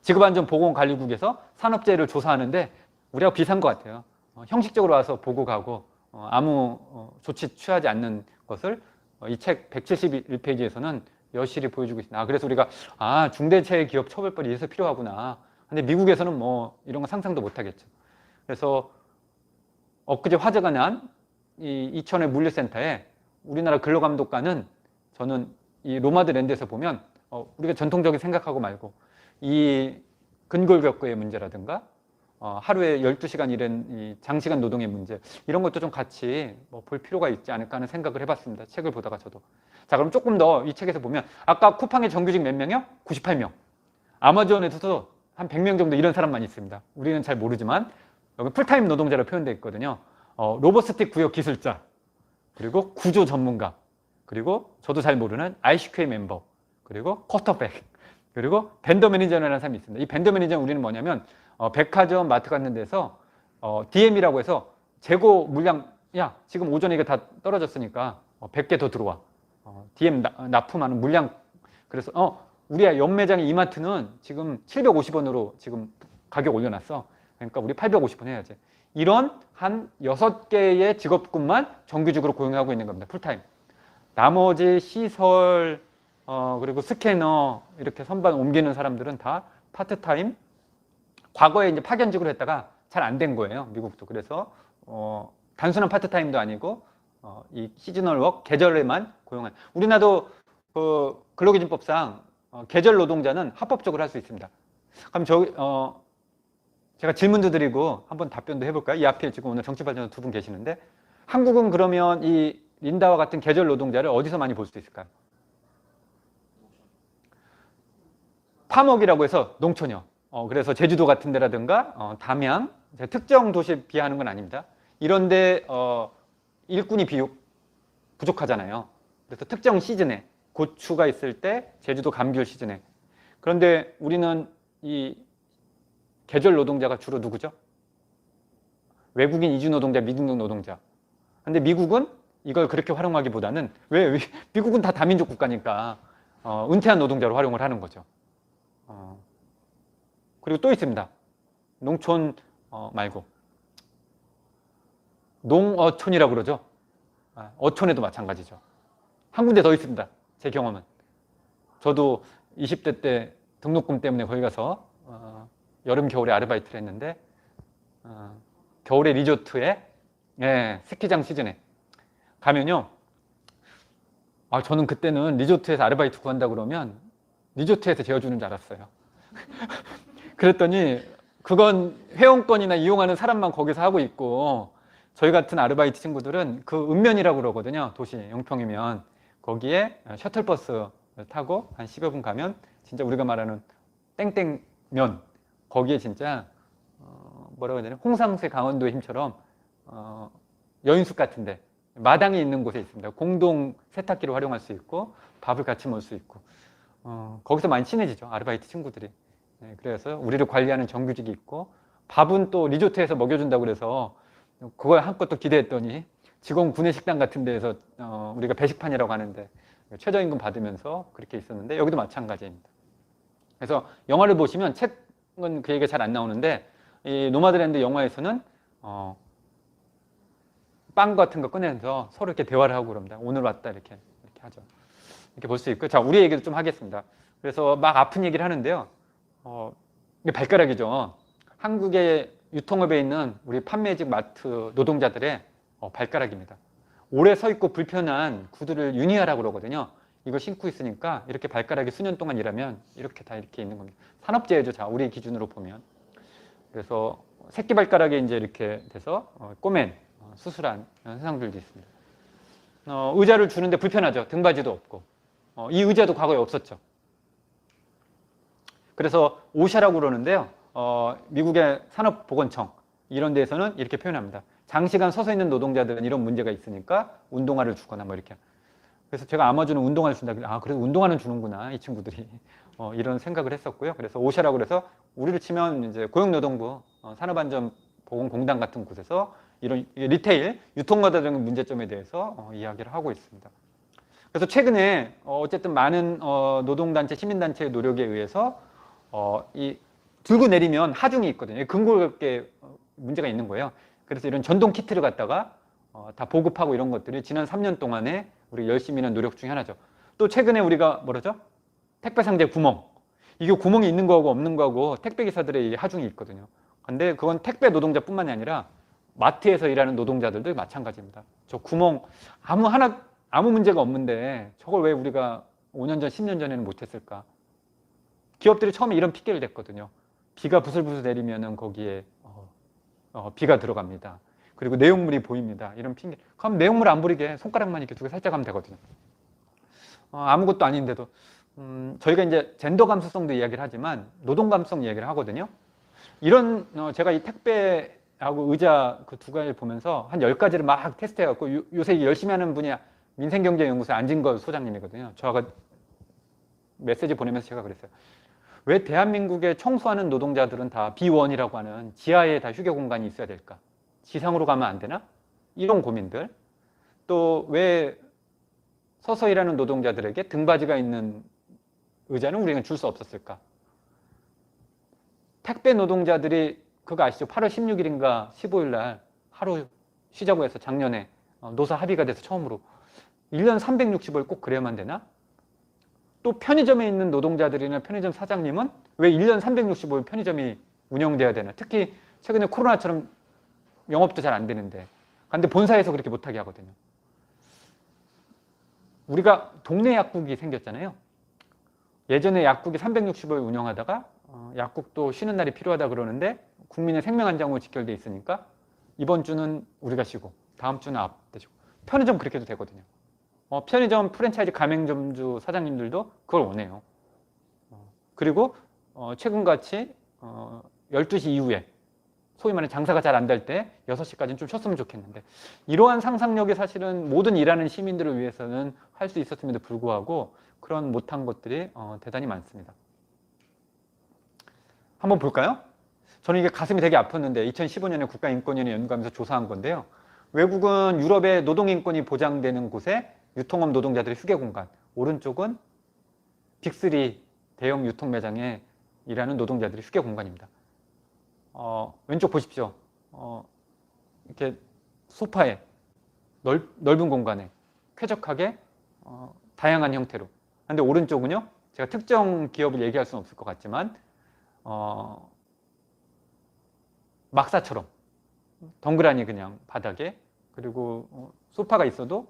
직업안전보건관리국에서 산업재해를 조사하는데 우리하고 비슷한 것 같아요. 형식적으로 와서 보고 가고 아무 조치 취하지 않는 것을 이 책 171페이지에서는 여실히 보여주고 있습니다. 그래서 우리가 중대재해기업 처벌법이 이래서 필요하구나. 근데 미국에서는 뭐 이런 거 상상도 못 하겠죠. 그래서 엊그제 화재가 난 이 이천의 물류센터에 우리나라 근로감독관은 저는 이 노마드랜드에서 보면 우리가 전통적인 생각하고 말고 이 근골격거의 문제라든가 하루에 12시간 일한 이 장시간 노동의 문제 이런 것도 좀 같이 볼 필요가 있지 않을까 하는 생각을 해봤습니다. 책을 보다가 저도. 자, 그럼 조금 더 이 책에서 보면 아까 쿠팡의 정규직 몇 명이요? 98명. 아마존에서도 한 100명 정도 이런 사람만 있습니다. 우리는 잘 모르지만 여기 풀타임 노동자로 표현되어 있거든요. 로보스틱 구역 기술자, 그리고 구조 전문가, 그리고 저도 잘 모르는 ICQA 멤버, 그리고 쿼터백, 그리고 벤더 매니저라는 사람이 있습니다. 이 벤더 매니저는 우리는 뭐냐면 백화점, 마트 같은 데서 DM이라고 해서 재고 물량, 야 지금 오전에 이게 다 떨어졌으니까 100개 더 들어와. DM 납품하는 물량. 그래서 우리 연매장의 이마트는 지금 750원으로 지금 가격 올려놨어. 그러니까 우리 850원 해야지. 이런 한 6개의 직업군만 정규직으로 고용하고 있는 겁니다. 풀타임. 나머지 시설, 그리고 스캐너 이렇게 선반 옮기는 사람들은 다 파트타임. 과거에 이제 파견직으로 했다가 잘 안 된 거예요. 미국도. 그래서 단순한 파트타임도 아니고 이 시즈널 웍 계절에만 고용한. 우리나라도 그 근로기준법상 계절 노동자는 합법적으로 할 수 있습니다. 그럼 제가 질문도 드리고 한번 답변도 해볼까요? 이 앞에 지금 오늘 정치발전소 두 분 계시는데 한국은 그러면 이 린다와 같은 계절 노동자를 어디서 많이 볼 수 있을까요? 파먹이라고 해서 농촌이요. 그래서 제주도 같은 데라든가 담양, 특정 도시에 비하하는 건 아닙니다. 이런데 일꾼이 부족하잖아요. 그래서 특정 시즌에 고추가 있을 때 제주도 감귤 시즌에. 그런데 우리는 이 계절 노동자가 주로 누구죠? 외국인 이주 노동자, 미등록 노동자. 근데 미국은 이걸 그렇게 활용하기보다는 미국은 다 다민족 국가니까 은퇴한 노동자로 활용을 하는 거죠. 그리고 또 있습니다. 농촌 말고 농어촌이라고 그러죠. 어촌에도 마찬가지죠. 한 군데 더 있습니다. 제 경험은. 저도 20대 때 등록금 때문에 거기 가서 여름 겨울에 아르바이트를 했는데 겨울에 리조트에 스키장 시즌에 가면요. 저는 그때는 리조트에서 아르바이트 구한다 그러면 리조트에서 재워주는 줄 알았어요. 그랬더니 그건 회원권이나 이용하는 사람만 거기서 하고 있고 저희 같은 아르바이트 친구들은 그 읍면이라고 그러거든요. 도시 영평이면 거기에 셔틀버스 타고 한 10여 분 가면 진짜 우리가 말하는 땡땡면 거기에 진짜 뭐라고 해야 되나 홍상수의 강원도의 힘처럼 여인숙 같은데 마당이 있는 곳에 있습니다. 공동 세탁기를 활용할 수 있고 밥을 같이 먹을 수 있고 거기서 많이 친해지죠. 아르바이트 친구들이. 그래서 우리를 관리하는 정규직이 있고 밥은 또 리조트에서 먹여준다고 그래서 그걸 한껏 또 기대했더니 직원 구내식당 같은 데에서 우리가 배식판이라고 하는데 최저임금 받으면서 그렇게 있었는데 여기도 마찬가지입니다. 그래서 영화를 보시면 책은 그 얘기가 잘 안 나오는데 이 노마드랜드 영화에서는 빵 같은 거 꺼내서 서로 이렇게 대화를 하고 그럽니다. 오늘 왔다 이렇게 하죠. 이렇게 볼 수 있고 자 우리 얘기도 좀 하겠습니다. 그래서 막 아픈 얘기를 하는데요. 이게 발가락이죠. 한국의 유통업에 있는 우리 판매직 마트 노동자들의 발가락입니다. 오래 서 있고 불편한 구두를 유니아라고 그러거든요. 이거 신고 있으니까 이렇게 발가락이 수년 동안 일하면 이렇게 다 이렇게 있는 겁니다. 산업재해죠. 자, 우리 기준으로 보면. 그래서 새끼 발가락에 이제 이렇게 돼서 꼬맨 수술한 현상들도 있습니다. 의자를 주는데 불편하죠. 등받이도 없고. 이 의자도 과거에 없었죠. 그래서 오샤라고 그러는데요. 미국의 산업보건청 이런 데에서는 이렇게 표현합니다. 장시간 서서 있는 노동자들은 이런 문제가 있으니까 운동화를 주거나 뭐 이렇게. 그래서 제가 아마존은 운동화를 준다. 그래서 운동화는 주는구나 이 친구들이. 이런 생각을 했었고요. 그래서 오샤라고 그래서 우리를 치면 이제 고용노동부, 산업안전보건공단 같은 곳에서 이런 리테일 유통과다 등 문제점에 대해서 이야기를 하고 있습니다. 그래서 최근에 어쨌든 많은 노동단체, 시민단체의 노력에 의해서 이 들고 내리면 하중이 있거든요. 근골격계 문제가 있는 거예요. 그래서 이런 전동 키트를 갖다가 다 보급하고 이런 것들이 지난 3년 동안에 우리 열심히 하는 노력 중에 하나죠. 또 최근에 우리가 뭐라죠? 택배 상자에 구멍. 이게 구멍이 있는 거하고 없는 거하고 택배 기사들의 하중이 있거든요. 근데 그건 택배 노동자뿐만이 아니라 마트에서 일하는 노동자들도 마찬가지입니다. 저 구멍 아무 문제가 없는데 저걸 왜 우리가 5년 전, 10년 전에는 못했을까? 기업들이 처음에 이런 핑계를 댔거든요. 비가 부슬부슬 내리면은 거기에 비가 들어갑니다. 그리고 내용물이 보입니다. 이런 핑계. 그럼 내용물 안 보이게 손가락만 이렇게 두 개 살짝 하면 되거든요. 아무것도 아닌데도 저희가 이제 젠더 감수성도 이야기를 하지만 노동 감수성 이야기를 하거든요. 이런 제가 이 택배하고 의자 그 두 가지를 보면서 한 10가지를 막 테스트해갖고 요새 열심히 하는 분이 민생경제연구소의 안진걸 소장님이거든요. 저하고 메시지 보내면서 제가 그랬어요. 왜 대한민국에 청소하는 노동자들은 다 B1이라고 하는 지하에 다 휴게 공간이 있어야 될까? 지상으로 가면 안 되나? 이런 고민들. 또 왜 서서 일하는 노동자들에게 등받이가 있는 의자는 우리가 줄 수 없었을까? 택배 노동자들이 그거 아시죠? 8월 16일인가 15일 날 하루 쉬자고 해서 작년에 노사 합의가 돼서 처음으로 1년 365일 꼭 그래야만 되나? 또 편의점에 있는 노동자들이나 편의점 사장님은 왜 1년 365일 편의점이 운영돼야 되나? 특히 최근에 코로나처럼 영업도 잘 안 되는데. 근데 본사에서 그렇게 못하게 하거든요. 우리가 동네 약국이 생겼잖아요. 예전에 약국이 365일 운영하다가 약국도 쉬는 날이 필요하다 그러는데 국민의 생명안전으로 직결돼 있으니까 이번 주는 우리가 쉬고 다음 주는 앞대죠. 편의점 그렇게 해도 되거든요. 편의점 프랜차이즈 가맹점주 사장님들도 그걸 원해요. 그리고 최근같이 12시 이후에 소위 말하는 장사가 잘 안 될 때 6시까지는 좀 쉬었으면 좋겠는데 이러한 상상력이 사실은 모든 일하는 시민들을 위해서는 할 수 있었음에도 불구하고 그런 못한 것들이 대단히 많습니다. 한번 볼까요? 저는 이게 가슴이 되게 아팠는데 2015년에 국가인권위원회 연구하면서 조사한 건데요. 외국은 유럽의 노동인권이 보장되는 곳에 유통업 노동자들의 휴게 공간, 오른쪽은 빅3 대형 유통 매장에 일하는 노동자들의 휴게 공간입니다. 왼쪽 보십시오. 이렇게 소파에 넓은 공간에 쾌적하게 다양한 형태로. 근데 오른쪽은요. 제가 특정 기업을 얘기할 수는 없을 것 같지만 막사처럼 덩그라니 그냥 바닥에 그리고 소파가 있어도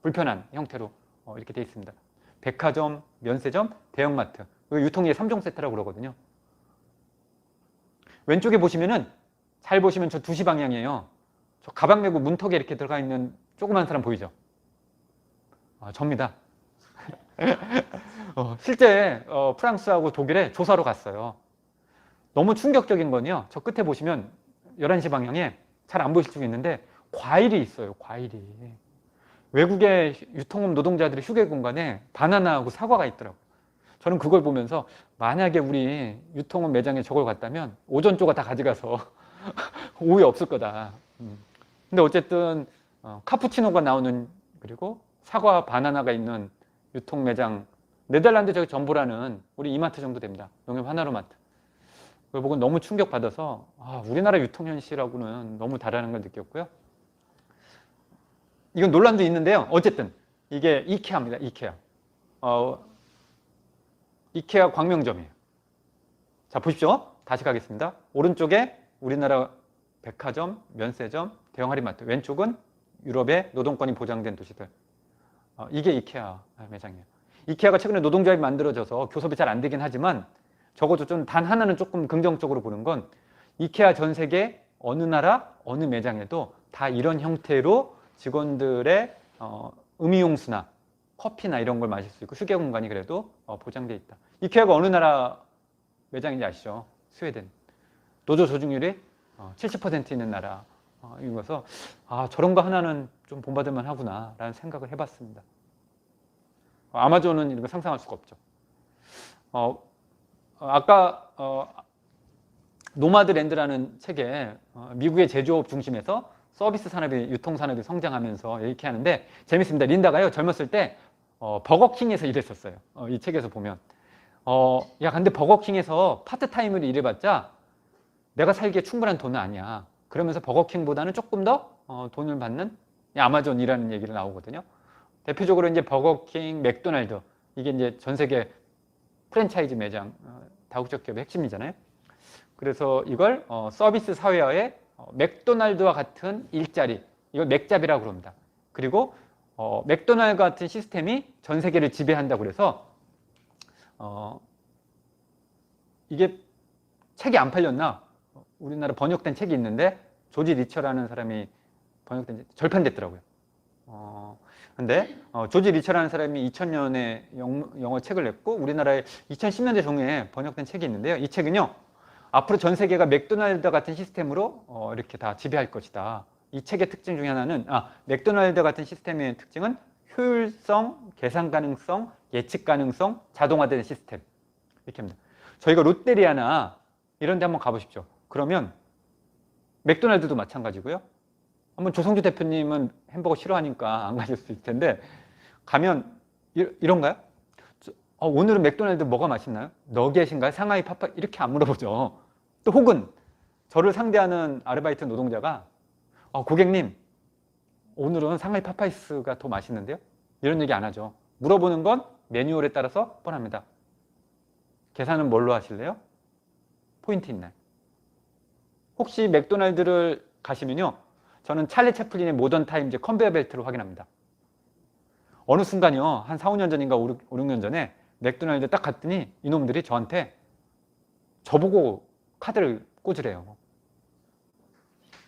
불편한 형태로 이렇게 되어 있습니다. 백화점, 면세점, 대형마트. 유통의 3종 세트라고 그러거든요. 왼쪽에 보시면은 잘 보시면 저 2시 방향이에요. 저 가방 메고 문턱에 이렇게 들어가 있는 조그만 사람 보이죠? 접니다. 실제 프랑스하고 독일에 조사로 갔어요. 너무 충격적인 건요. 저 끝에 보시면 11시 방향에 잘 안 보이실 수 있는데 과일이 있어요. 과일이. 외국의 유통업 노동자들의 휴게 공간에 바나나하고 사과가 있더라고요. 저는 그걸 보면서 만약에 우리 유통업 매장에 저걸 갔다면 오전조가 다 가져가서 오후에 없을 거다. 근데 어쨌든 카푸치노가 나오는 그리고 사과 바나나가 있는 유통 매장 네덜란드 저기 점보라는 우리 이마트 정도 됩니다. 농협 하나로마트. 그걸 보고 너무 충격받아서 우리나라 유통 현실하고는 너무 다르다는 걸 느꼈고요. 이건 논란도 있는데요. 어쨌든 이게 이케아입니다. 이케아. 이케아 광명점이에요. 자, 보십시오. 다시 가겠습니다. 오른쪽에 우리나라 백화점, 면세점, 대형 할인마트. 왼쪽은 유럽의 노동권이 보장된 도시들. 이게 이케아 매장이에요. 이케아가 최근에 노동조합이 만들어져서 교섭이 잘 안 되긴 하지만 적어도 좀 단 하나는 조금 긍정적으로 보는 건 이케아 전 세계 어느 나라, 어느 매장에도 다 이런 형태로 직원들의 의미용수나 커피나 이런 걸 마실 수 있고 휴게 공간이 그래도 보장돼 있다. 이케아가 어느 나라 매장인지 아시죠? 스웨덴. 노조 조직률이 70% 있는 나라인 거서 저런 거 하나는 좀 본받을만 하구나라는 생각을 해봤습니다. 아마존은 이런 거 상상할 수가 없죠. 아까 노마드랜드라는 책에 미국의 제조업 중심에서 서비스 산업이 유통 산업이 성장하면서 이렇게 하는데 재밌습니다. 린다가요 젊었을 때 버거킹에서 일했었어요. 이 책에서 보면 야 근데 버거킹에서 파트타임으로 일해봤자 내가 살기에 충분한 돈은 아니야. 그러면서 버거킹보다는 조금 더 돈을 받는 아마존이라는 얘기를 나오거든요. 대표적으로 이제 버거킹, 맥도날드 이게 이제 전 세계 프랜차이즈 매장 다국적 기업의 핵심이잖아요. 그래서 이걸 서비스 사회화의 맥도날드와 같은 일자리, 이걸 맥잡이라고 그럽니다. 그리고 맥도날드 같은 시스템이 전 세계를 지배한다고 그래서 이게 책이 안 팔렸나? 우리나라 번역된 책이 있는데 조지 리처라는 사람이 번역된 절판됐더라고요. 근데 조지 리처라는 사람이 2000년에 영어 책을 냈고 우리나라에 2010년대 중에 번역된 책이 있는데요. 이 책은요. 앞으로 전 세계가 맥도날드 같은 시스템으로 이렇게 다 지배할 것이다. 이 책의 특징 중에 하나는 맥도날드 같은 시스템의 특징은 효율성, 계산 가능성, 예측 가능성, 자동화된 시스템 이렇게 합니다. 저희가 롯데리아나 이런 데 한번 가보십시오. 그러면 맥도날드도 마찬가지고요. 한번 조성주 대표님은 햄버거 싫어하니까 안 가실 수 있을 텐데 가면 이런가요? 오늘은 맥도날드 뭐가 맛있나요? 너겟인가요? 상하이 파파 이렇게 안 물어보죠. 또 혹은 저를 상대하는 아르바이트 노동자가 고객님 오늘은 상하이 파파이스가 더 맛있는데요? 이런 얘기 안 하죠. 물어보는 건 매뉴얼에 따라서 뻔합니다. 계산은 뭘로 하실래요? 포인트 있나요? 혹시 맥도날드를 가시면요. 저는 찰리 채플린의 모던 타임즈 컨베어 벨트로 확인합니다. 어느 순간요. 한 4, 5년 전인가 5, 6년 전에 맥도날드 딱 갔더니 이놈들이 저한테 저보고 카드를 꽂으래요.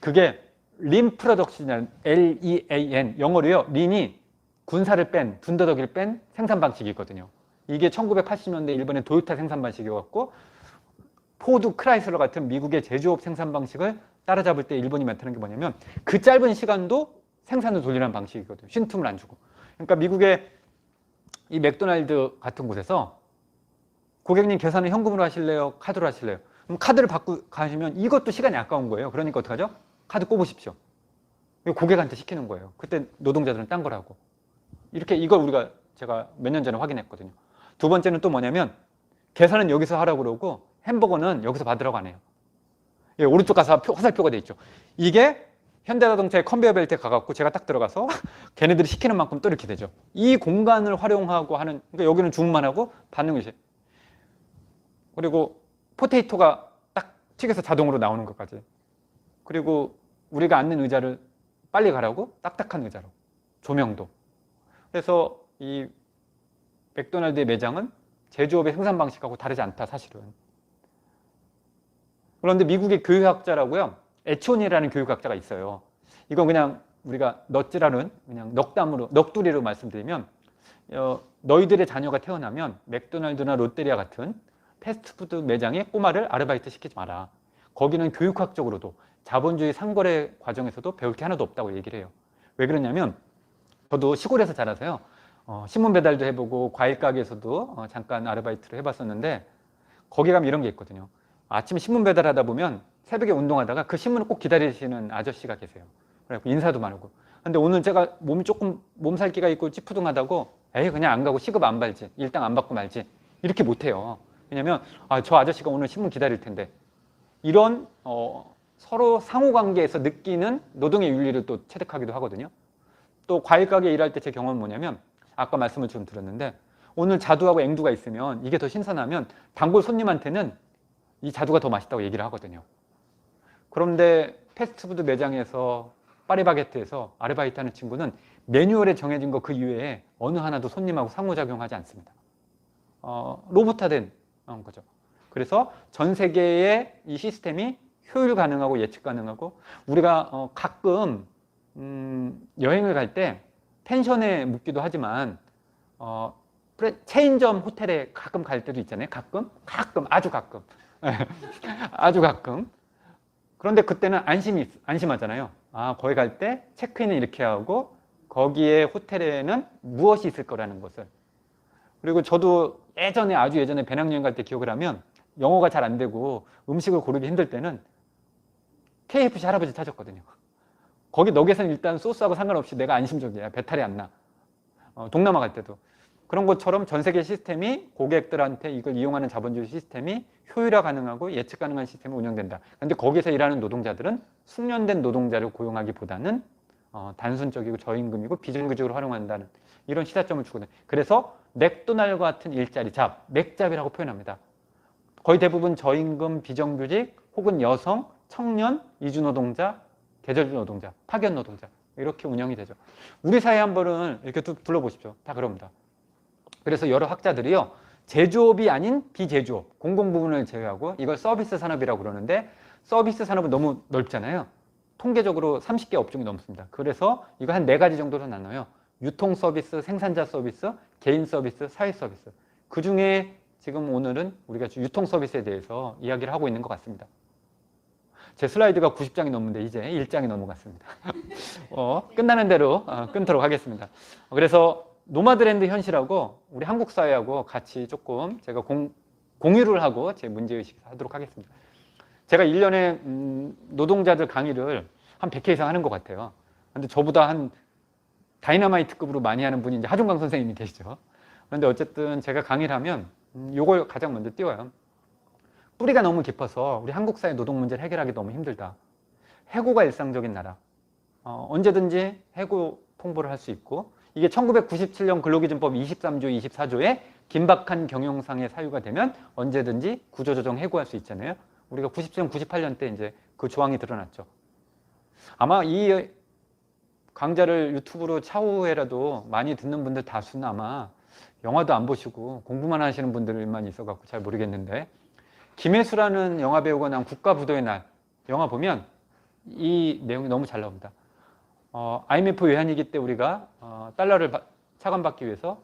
그게 린 프로덕션이라는 LEAN 영어로요. 린이 군사를 뺀, 군더더기를 뺀 생산 방식이거든요. 이게 1980년대 일본의 도요타 생산 방식이었고 포드, 크라이슬러 같은 미국의 제조업 생산 방식을 따라잡을 때 일본이 나타난 게 뭐냐면 그 짧은 시간도 생산을 돌리는 방식이거든요. 쉰 틈을 안 주고. 그러니까 미국의 이 맥도날드 같은 곳에서 고객님 계산은 현금으로 하실래요? 카드로 하실래요? 그럼 카드를 받고 가시면 이것도 시간이 아까운 거예요. 그러니까 어떡하죠? 카드 꼽으십시오. 이거 고객한테 시키는 거예요. 그때 노동자들은 딴 거라고. 이렇게 이걸 제가 몇 년 전에 확인했거든요. 두 번째는 또 뭐냐면 계산은 여기서 하라고 그러고 햄버거는 여기서 받으라고 안 해요. 예, 오른쪽 가서 화살표가 돼 있죠. 이게 현대자동차의 컨베이어 벨트에 가갖고 제가 딱 들어가서 걔네들이 시키는 만큼 또 이렇게 되죠. 이 공간을 활용하고 하는, 그러니까 여기는 주문만 하고 받는 것이. 그리고 포테이토가 딱 튀겨서 자동으로 나오는 것까지. 그리고 우리가 앉는 의자를 빨리 가라고 딱딱한 의자로. 조명도. 그래서 이 맥도날드의 매장은 제조업의 생산 방식하고 다르지 않다, 사실은. 그런데 미국의 교육학자라고요. 에촌이라는 교육학자가 있어요. 이건 그냥 우리가 넛지라는 그냥 넋두리로 말씀드리면 너희들의 자녀가 태어나면 맥도날드나 롯데리아 같은 패스트푸드 매장에 꼬마를 아르바이트 시키지 마라. 거기는 교육학적으로도 자본주의 상거래 과정에서도 배울 게 하나도 없다고 얘기를 해요. 왜 그러냐면 저도 시골에서 자라서요. 신문 배달도 해보고 과일 가게에서도 잠깐 아르바이트를 해봤었는데 거기 가면 이런 게 있거든요. 아침에 신문 배달하다 보면 새벽에 운동하다가 그 신문을 꼭 기다리시는 아저씨가 계세요. 그래서 인사도 많고. 근데 오늘 제가 몸이 조금 몸살기가 있고 찌푸둥하다고 에이 그냥 안 가고 시급 안 받지. 일당 안 받고 말지. 이렇게 못해요. 왜냐면 저 아저씨가 오늘 신문 기다릴 텐데. 이런 서로 상호관계에서 느끼는 노동의 윤리를 또 체득하기도 하거든요. 또 과일 가게 일할 때 제 경험은 뭐냐면 아까 말씀을 좀 드렸는데 오늘 자두하고 앵두가 있으면 이게 더 신선하면 단골 손님한테는 이 자두가 더 맛있다고 얘기를 하거든요. 그런데 패스트푸드 매장에서 파리바게트에서 아르바이트하는 친구는 매뉴얼에 정해진 거 그 이외에 어느 하나도 손님하고 상호작용하지 않습니다. 로봇화된 거죠. 그래서 전 세계의 이 시스템이 효율 가능하고 예측 가능하고 우리가 가끔 여행을 갈 때 펜션에 묵기도 하지만 체인점 호텔에 가끔 갈 때도 있잖아요. 가끔, 아주 가끔, 아주 가끔. 그런데 그때는 안심하잖아요. 아, 거기 갈 때 체크인을 이렇게 하고 거기에 호텔에는 무엇이 있을 거라는 것을. 그리고 저도 아주 예전에 배낭여행 갈 때 기억을 하면 영어가 잘 안 되고 음식을 고르기 힘들 때는 KFC 할아버지 찾았거든요. 거기 너겟은 일단 소스하고 상관없이 내가 안심적이야. 배탈이 안 나. 동남아 갈 때도. 그런 것처럼 전 세계 시스템이 고객들한테 이걸 이용하는 자본주의 시스템이 효율화 가능하고 예측 가능한 시스템이 운영된다. 그런데 거기서 일하는 노동자들은 숙련된 노동자를 고용하기보다는 단순적이고 저임금이고 비정규직으로 활용한다는 이런 시사점을 주거든요. 그래서 맥도날드 같은 일자리 잡, 맥잡이라고 표현합니다. 거의 대부분 저임금, 비정규직 혹은 여성, 청년, 이주노동자, 계절주 노동자, 파견 노동자 이렇게 운영이 되죠. 우리 사회 한 번은 이렇게 둘러보십시오. 다 그럽니다. 그래서 여러 학자들이요. 제조업이 아닌 비제조업, 공공부문을 제외하고 이걸 서비스 산업이라고 그러는데 서비스 산업은 너무 넓잖아요. 통계적으로 30개 업종이 넘습니다. 그래서 이거 한 4가지 정도로 나눠요. 유통 서비스, 생산자 서비스, 개인 서비스, 사회 서비스. 그중에 지금 오늘은 우리가 유통 서비스에 대해서 이야기를 하고 있는 것 같습니다. 제 슬라이드가 90장이 넘는데 이제 1장이 넘어갔습니다. 끝나는 대로 끊도록 하겠습니다. 그래서 노마드랜드 현실하고 우리 한국 사회하고 같이 조금 제가 공유를 하고 제 문제의식을 하도록 하겠습니다. 제가 1년에 노동자들 강의를 한 100회 이상 하는 것 같아요. 근데 저보다 한 다이너마이트급으로 많이 하는 분이 이제 하종강 선생님이 계시죠. 그런데 어쨌든 제가 강의를 하면 요걸 가장 먼저 띄워요. 뿌리가 너무 깊어서 우리 한국 사회 노동 문제를 해결하기 너무 힘들다. 해고가 일상적인 나라. 언제든지 해고 통보를 할 수 있고 이게 1997년 근로기준법 23조, 24조에 긴박한 경영상의 사유가 되면 언제든지 구조조정 해고할 수 있잖아요. 우리가 97년, 98년 때 이제 그 조항이 드러났죠. 아마 이 강좌를 유튜브로 차후에라도 많이 듣는 분들 다수는 아마 영화도 안 보시고 공부만 하시는 분들만 있어갖고 잘 모르겠는데 김혜수라는 영화 배우가 나온 국가부도의 날 영화 보면 이 내용이 너무 잘 나옵니다. IMF 외환위기 때 우리가 달러를 차감받기 위해서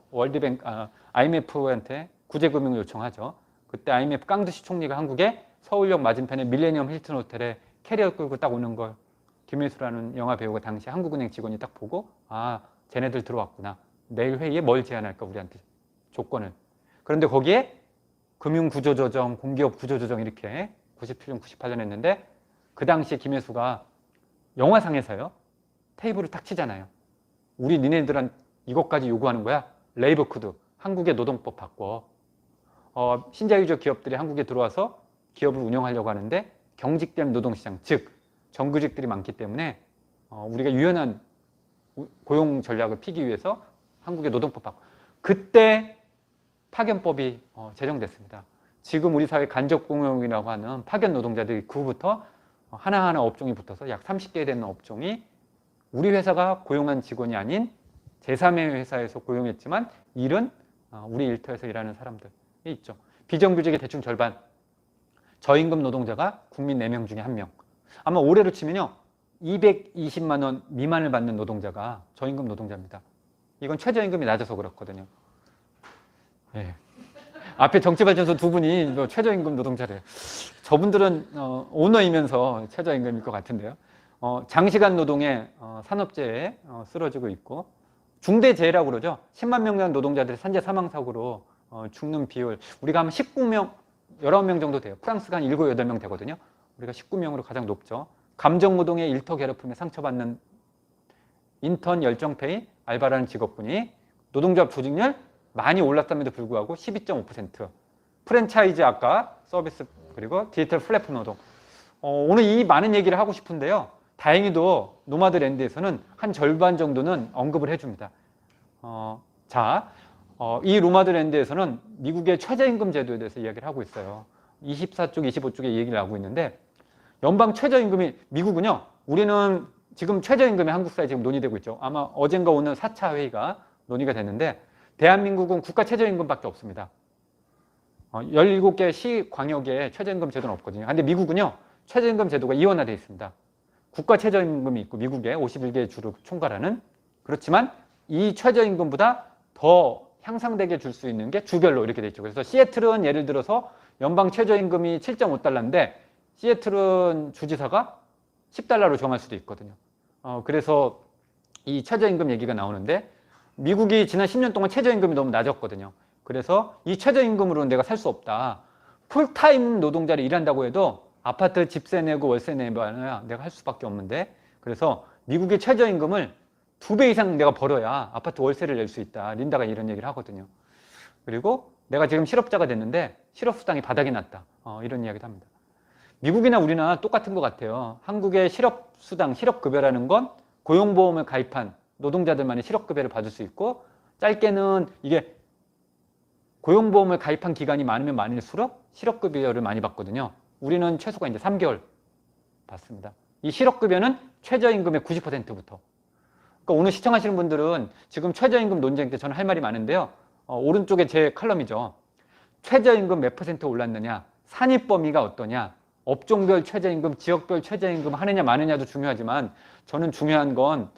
IMF한테 구제금융을 요청하죠. 그때 IMF 깡두시 총리가 한국에 서울역 맞은편에 밀레니엄 힐튼 호텔에 캐리어 끌고 딱 오는 걸 김혜수라는 영화 배우가 당시 한국은행 직원이 딱 보고 아 쟤네들 들어왔구나. 내일 회의에 뭘 제안할까 우리한테 조건을. 그런데 거기에 금융구조조정, 공기업 구조조정 이렇게 97년, 98년 했는데 그 당시 김혜수가 영화상에서요. 테이블을 딱 치잖아요. 우리 니네들은 이것까지 요구하는 거야? 레이버 코드, 한국의 노동법 바꿔. 신자유주의 기업들이 한국에 들어와서 기업을 운영하려고 하는데 경직된 노동시장, 즉 정규직들이 많기 때문에 우리가 유연한 고용 전략을 피기 위해서 한국의 노동법 바꿔. 그때 파견법이 제정됐습니다. 지금 우리 사회 간접공용이라고 하는 파견 노동자들이 그 후부터 하나하나 업종이 붙어서 약 30개 되는 업종이 우리 회사가 고용한 직원이 아닌 제3의 회사에서 고용했지만 일은 우리 일터에서 일하는 사람들이 있죠. 비정규직의 대충 절반, 저임금 노동자가 국민 4명 중에 1명. 아마 올해로 치면요 220만 원 미만을 받는 노동자가 저임금 노동자입니다. 이건 최저임금이 낮아서 그렇거든요. 네. 앞에 정치발전소 두 분이 최저임금 노동자래요. 저분들은 오너이면서 최저임금일 것 같은데요. 장시간 노동에 산업재해에 쓰러지고 있고 중대재해라고 그러죠. 10만 명당 노동자들이 산재 사망사고로 죽는 비율 우리가 한 19명, 19명 정도 돼요. 프랑스가 한 7, 8명 되거든요. 우리가 19명으로 가장 높죠. 감정노동의 일터 괴롭힘에 상처받는 인턴 열정페이 알바라는 직업군이 노동조합 조직률 많이 올랐음에도 불구하고 12.5%. 프랜차이즈 아까 서비스 그리고 디지털 플랫폼 노동. 오늘 이 많은 얘기를 하고 싶은데요. 다행히도 노마드랜드에서는 한 절반 정도는 언급을 해줍니다. 이 노마드랜드에서는 미국의 최저임금 제도에 대해서 이야기를 하고 있어요. 24쪽, 25쪽에 얘기를 하고 있는데 연방 최저임금이 미국은요. 우리는 지금 최저임금이 한국 사회에 지금 논의되고 있죠. 아마 어젠가 오늘 4차 회의가 논의가 됐는데 대한민국은 국가 최저임금밖에 없습니다. 17개 시 광역에 최저임금 제도는 없거든요. 근데 미국은요. 최저임금 제도가 이원화되어 있습니다. 국가 최저임금이 있고 미국의 51개 주를 총괄하는 그렇지만 이 최저임금보다 더 향상되게 줄 수 있는 게 주별로 이렇게 돼 있죠. 그래서 시애틀은 예를 들어서 연방 최저임금이 7.5달러인데 시애틀은 주지사가 10달러로 정할 수도 있거든요. 그래서 이 최저임금 얘기가 나오는데 미국이 지난 10년 동안 최저임금이 너무 낮았거든요. 그래서 이 최저임금으로는 내가 살 수 없다. 풀타임 노동자를 일한다고 해도 아파트 집세 내고 월세 내봐야 내가 할 수밖에 없는데, 그래서 미국의 최저임금을 2배 이상 내가 벌어야 아파트 월세를 낼 수 있다. 린다가 이런 얘기를 하거든요. 그리고 내가 지금 실업자가 됐는데 실업수당이 바닥이 났다. 이런 이야기도 합니다. 미국이나 우리나라 똑같은 것 같아요. 한국의 실업수당, 실업급여라는 건 고용보험을 가입한 노동자들만이 실업급여를 받을 수 있고, 짧게는 이게 고용보험을 가입한 기간이 많으면 많을수록 실업급여를 많이 받거든요. 우리는 최소가 이제 3개월 받습니다. 이 실업급여는 최저임금의 90%부터. 그러니까 오늘 시청하시는 분들은 지금 최저임금 논쟁 때 저는 할 말이 많은데요. 오른쪽에 제 칼럼이죠. 최저임금 몇 퍼센트 올랐느냐, 산입 범위가 어떠냐, 업종별 최저임금, 지역별 최저임금 하느냐 마느냐도 중요하지만 저는 중요한 건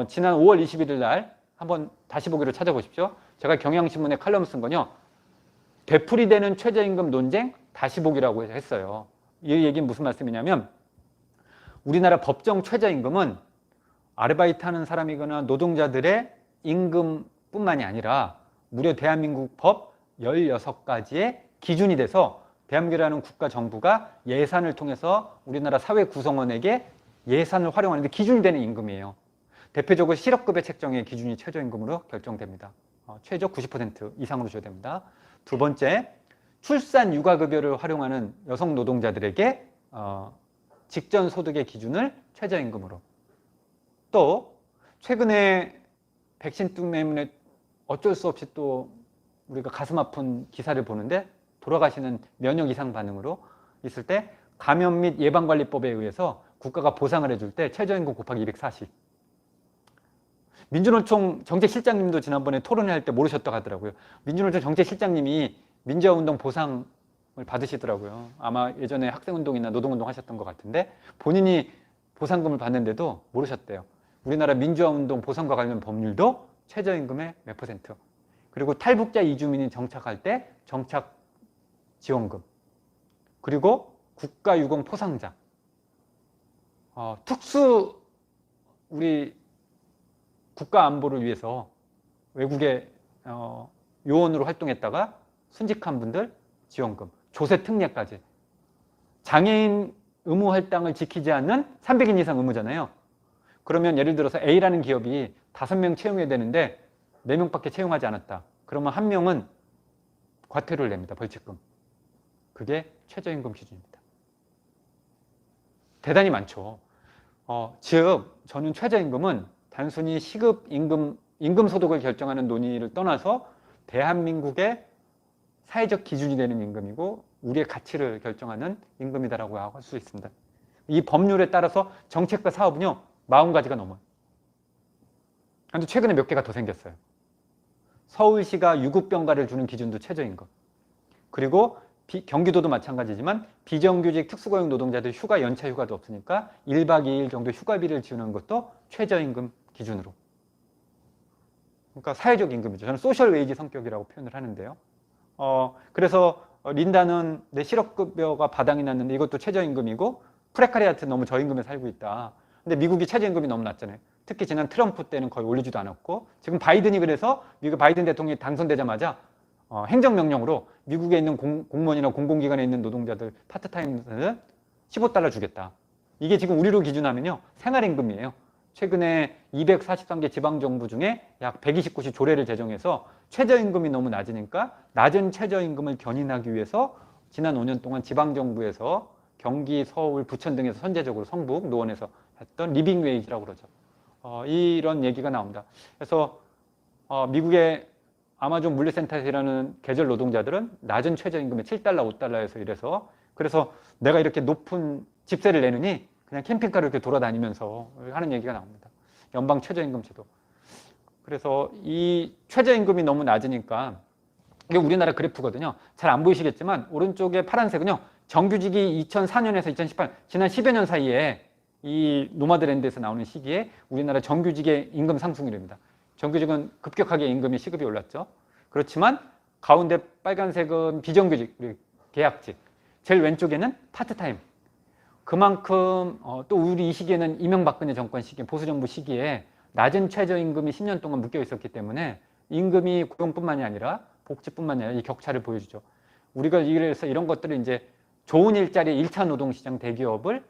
지난 5월 21일 날 한번 다시 보기로 찾아보십시오. 제가 경향신문에 칼럼 쓴 건요. 되풀이되는 최저임금 논쟁 다시 보기라고 했어요. 이 얘기는 무슨 말씀이냐면 우리나라 법정 최저임금은 아르바이트 하는 사람이거나 노동자들의 임금뿐만이 아니라 무려 대한민국 법 16가지의 기준이 돼서 대한민국이라는 국가 정부가 예산을 통해서 우리나라 사회 구성원에게 예산을 활용하는데 기준이 되는 임금이에요. 대표적으로 실업급여 책정의 기준이 최저임금으로 결정됩니다. 최저 90% 이상으로 줘야 됩니다. 두 번째, 출산 육아급여를 활용하는 여성 노동자들에게 직전 소득의 기준을 최저임금으로. 또 최근에 백신 때문에 어쩔 수 없이 또 우리가 가슴 아픈 기사를 보는데 돌아가시는 면역 이상 반응으로 있을 때 감염 및 예방관리법에 의해서 국가가 보상을 해줄 때 최저임금 곱하기 240. 민주노총 정책실장님도 지난번에 토론회 할 때 모르셨다고 하더라고요. 민주노총 정책실장님이 민주화운동 보상을 받으시더라고요. 아마 예전에 학생운동이나 노동운동 하셨던 것 같은데 본인이 보상금을 받는데도 모르셨대요. 우리나라 민주화운동 보상과 관련 법률도 최저임금의 몇 퍼센트. 그리고 탈북자 이주민이 정착할 때 정착 지원금. 그리고 국가유공 포상자. 특수 우리 국가 안보를 위해서 외국에 요원으로 활동했다가 순직한 분들 지원금, 조세 특례까지. 장애인 의무 할당을 지키지 않는 300인 이상 의무잖아요. 그러면 예를 들어서 A라는 기업이 5명 채용해야 되는데 4명밖에 채용하지 않았다. 그러면 1명은 과태료를 냅니다. 벌칙금. 그게 최저임금 기준입니다. 대단히 많죠. 즉 저는 최저임금은 단순히 시급 임금 소득을 결정하는 논의를 떠나서 대한민국의 사회적 기준이 되는 임금이고 우리의 가치를 결정하는 임금이다라고 할 수 있습니다. 이 법률에 따라서 정책과 사업은요 40가지가 넘어요. 그런데 최근에 몇 개가 더 생겼어요. 서울시가 유급병가를 주는 기준도 최저임금. 그리고 경기도도 마찬가지지만 비정규직 특수고용 노동자들 휴가 연차 휴가도 없으니까 1박 2일 정도 휴가비를 지원하는 것도 최저임금 기준으로. 그러니까 사회적 임금이죠. 저는 소셜 웨이지 성격이라고 표현을 하는데요. 그래서 린다는 내 실업급여가 바닥이 났는데 이것도 최저임금이고 프레카리아트 너무 저임금에 살고 있다. 근데 미국이 최저임금이 너무 낮잖아요. 특히 지난 트럼프 때는 거의 올리지도 않았고 지금 바이든이 그래서 미국 바이든 대통령이 당선되자마자 행정명령으로 미국에 있는 공무원이나 공공기관에 있는 노동자들 파트타임들은 15달러 주겠다. 이게 지금 우리로 기준하면요 생활임금이에요. 최근에 243개 지방정부 중에 약 129시 조례를 제정해서 최저임금이 너무 낮으니까 낮은 최저임금을 견인하기 위해서 지난 5년 동안 지방정부에서 경기, 서울, 부천 등에서 선제적으로 성북, 노원에서 했던 리빙 웨이지라고 그러죠. 이런 얘기가 나옵니다. 그래서 미국의 아마존 물류센터에서 일하는 계절 노동자들은 낮은 최저임금에 7달러, 5달러에서 일해서 그래서 내가 이렇게 높은 집세를 내느니 그냥 캠핑카를 이렇게 돌아다니면서 하는 얘기가 나옵니다. 연방 최저임금 제도. 그래서 이 최저임금이 너무 낮으니까 이게 우리나라 그래프거든요. 잘 안 보이시겠지만 오른쪽에 파란색은요. 정규직이 2004년에서 2018, 지난 10여 년 사이에 이 노마드랜드에서 나오는 시기에 우리나라 정규직의 임금 상승률입니다. 정규직은 급격하게 임금이 시급이 올랐죠. 그렇지만 가운데 빨간색은 비정규직, 계약직, 제일 왼쪽에는 파트타임. 그만큼 또 우리 이 시기에는 이명박근혜 정권 시기에, 보수정부 시기에 낮은 최저임금이 10년 동안 묶여 있었기 때문에 임금이 고용뿐만이 아니라 복지뿐만이 아니라 이 격차를 보여주죠. 우리가 이래서 이런 것들을 이제 좋은 일자리 1차 노동시장 대기업을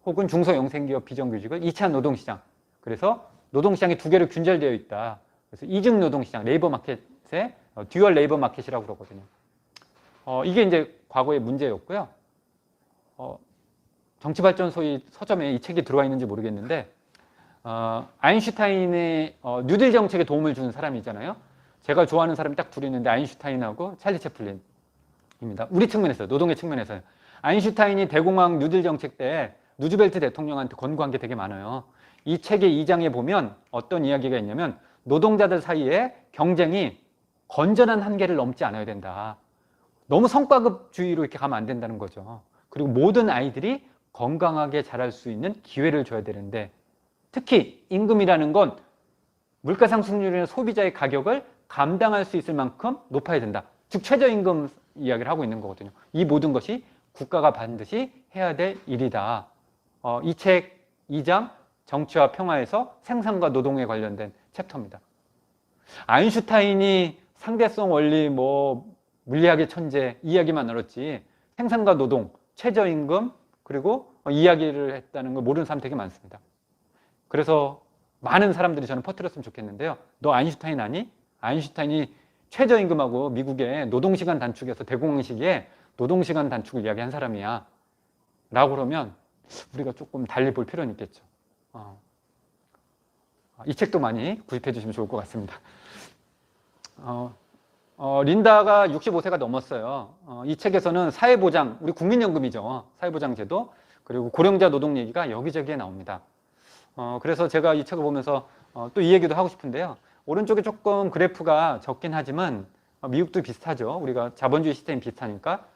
혹은 중소영생기업 비정규직을 2차 노동시장. 그래서 노동시장이 두 개로 균절되어 있다. 그래서 이중 노동시장, 레이버 마켓의 듀얼 레이버 마켓이라고 그러거든요. 이게 이제 과거의 문제였고요. 정치발전소의 서점에 이 책이 들어와 있는지 모르겠는데 아인슈타인의 뉴딜 정책에 도움을 준 사람이잖아요. 제가 좋아하는 사람이 딱 둘이 있는데 아인슈타인하고 찰리 채플린입니다. 우리 측면에서, 노동의 측면에서요. 아인슈타인이 대공황 뉴딜 정책 때 누즈벨트 대통령한테 권고한 게 되게 많아요. 이 책의 2장에 보면 어떤 이야기가 있냐면 노동자들 사이에 경쟁이 건전한 한계를 넘지 않아야 된다. 너무 성과급주의로 이렇게 가면 안 된다는 거죠. 그리고 모든 아이들이 건강하게 자랄 수 있는 기회를 줘야 되는데 특히 임금이라는 건 물가 상승률이나 소비자의 가격을 감당할 수 있을 만큼 높아야 된다. 즉 최저임금 이야기를 하고 있는 거거든요. 이 모든 것이 국가가 반드시 해야 될 일이다. 이 책 2장 정치와 평화에서 생산과 노동에 관련된 챕터입니다. 아인슈타인이 상대성 원리, 물리학의 천재 이야기만 나눴지 생산과 노동, 최저임금 그리고 이야기를 했다는 걸 모르는 사람 되게 많습니다. 그래서 많은 사람들이 저는 퍼뜨렸으면 좋겠는데요. 너 아인슈타인 아니? 아인슈타인이 최저임금하고 미국의 노동시간 단축에서 대공황 시기에 노동시간 단축을 이야기한 사람이야. 라고 그러면 우리가 조금 달리 볼 필요는 있겠죠. 이 책도 많이 구입해 주시면 좋을 것 같습니다. 린다가 65세가 넘었어요. 이 책에서는 사회보장, 우리 국민연금이죠. 사회보장제도, 그리고 고령자 노동 얘기가 여기저기에 나옵니다. 그래서 제가 이 책을 보면서 또 이 얘기도 하고 싶은데요. 오른쪽에 조금 그래프가 적긴 하지만 미국도 비슷하죠. 우리가 자본주의 시스템이 비슷하니까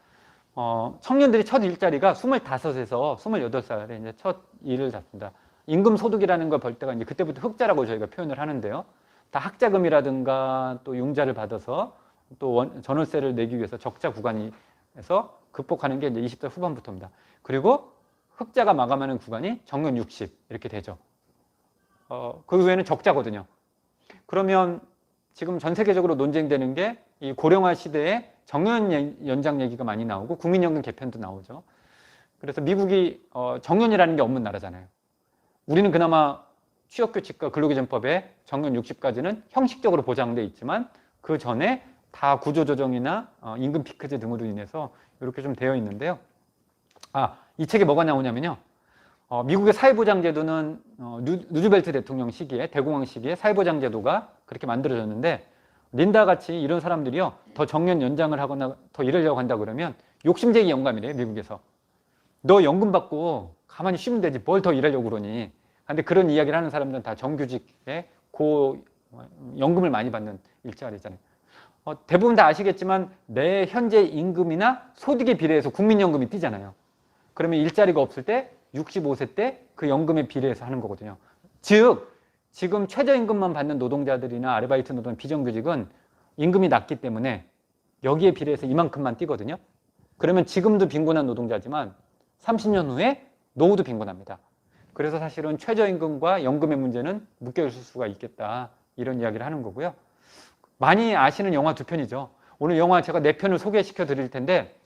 청년들이 첫 일자리가 25에서 28살에 이제 첫 일을 잡습니다. 임금 소득이라는 걸 벌 때가 이제 그때부터 흑자라고 저희가 표현을 하는데요. 다 학자금이라든가 또 융자를 받아서 또 전월세를 내기 위해서 적자 구간에서 극복하는 게 이제 20대 후반부터입니다. 그리고 흑자가 마감하는 구간이 정년 60 이렇게 되죠. 그 후에는 적자거든요. 그러면 지금 전 세계적으로 논쟁되는 게 이 고령화 시대에 정년 연장 얘기가 많이 나오고 국민연금 개편도 나오죠. 그래서 미국이 정년이라는 게 없는 나라잖아요. 우리는 그나마 취업규칙과 근로기준법에 정년 60까지는 형식적으로 보장돼 있지만 그 전에 다 구조조정이나 임금 피크제 등으로 인해서 이렇게 좀 되어 있는데요. 이 책에 뭐가 나오냐면요. 미국의 사회보장제도는 누즈벨트 대통령 시기에, 대공황 시기에 사회보장제도가 그렇게 만들어졌는데 린다 같이 이런 사람들이요. 더 정년 연장을 하거나 더 일하려고 한다 그러면 욕심쟁이 영감이래요. 미국에서. 너 연금 받고 가만히 쉬면 되지 뭘 더 일하려고 그러니. 근데 그런 이야기를 하는 사람들은 다 정규직에 연금을 많이 받는 일자리잖아요. 대부분 다 아시겠지만 내 현재 임금이나 소득에 비례해서 국민연금이 뛰잖아요. 그러면 일자리가 없을 때 65세 때 그 연금에 비례해서 하는 거거든요. 즉 지금 최저임금만 받는 노동자들이나 아르바이트 노동 비정규직은 임금이 낮기 때문에 여기에 비례해서 이만큼만 뛰거든요. 그러면 지금도 빈곤한 노동자지만 30년 후에 노후도 빈곤합니다. 그래서 사실은 최저임금과 연금의 문제는 묶여있을 수가 있겠다 이런 이야기를 하는 거고요. 많이 아시는 영화 두 편이죠. 오늘 영화 제가 4편을 소개시켜 드릴 텐데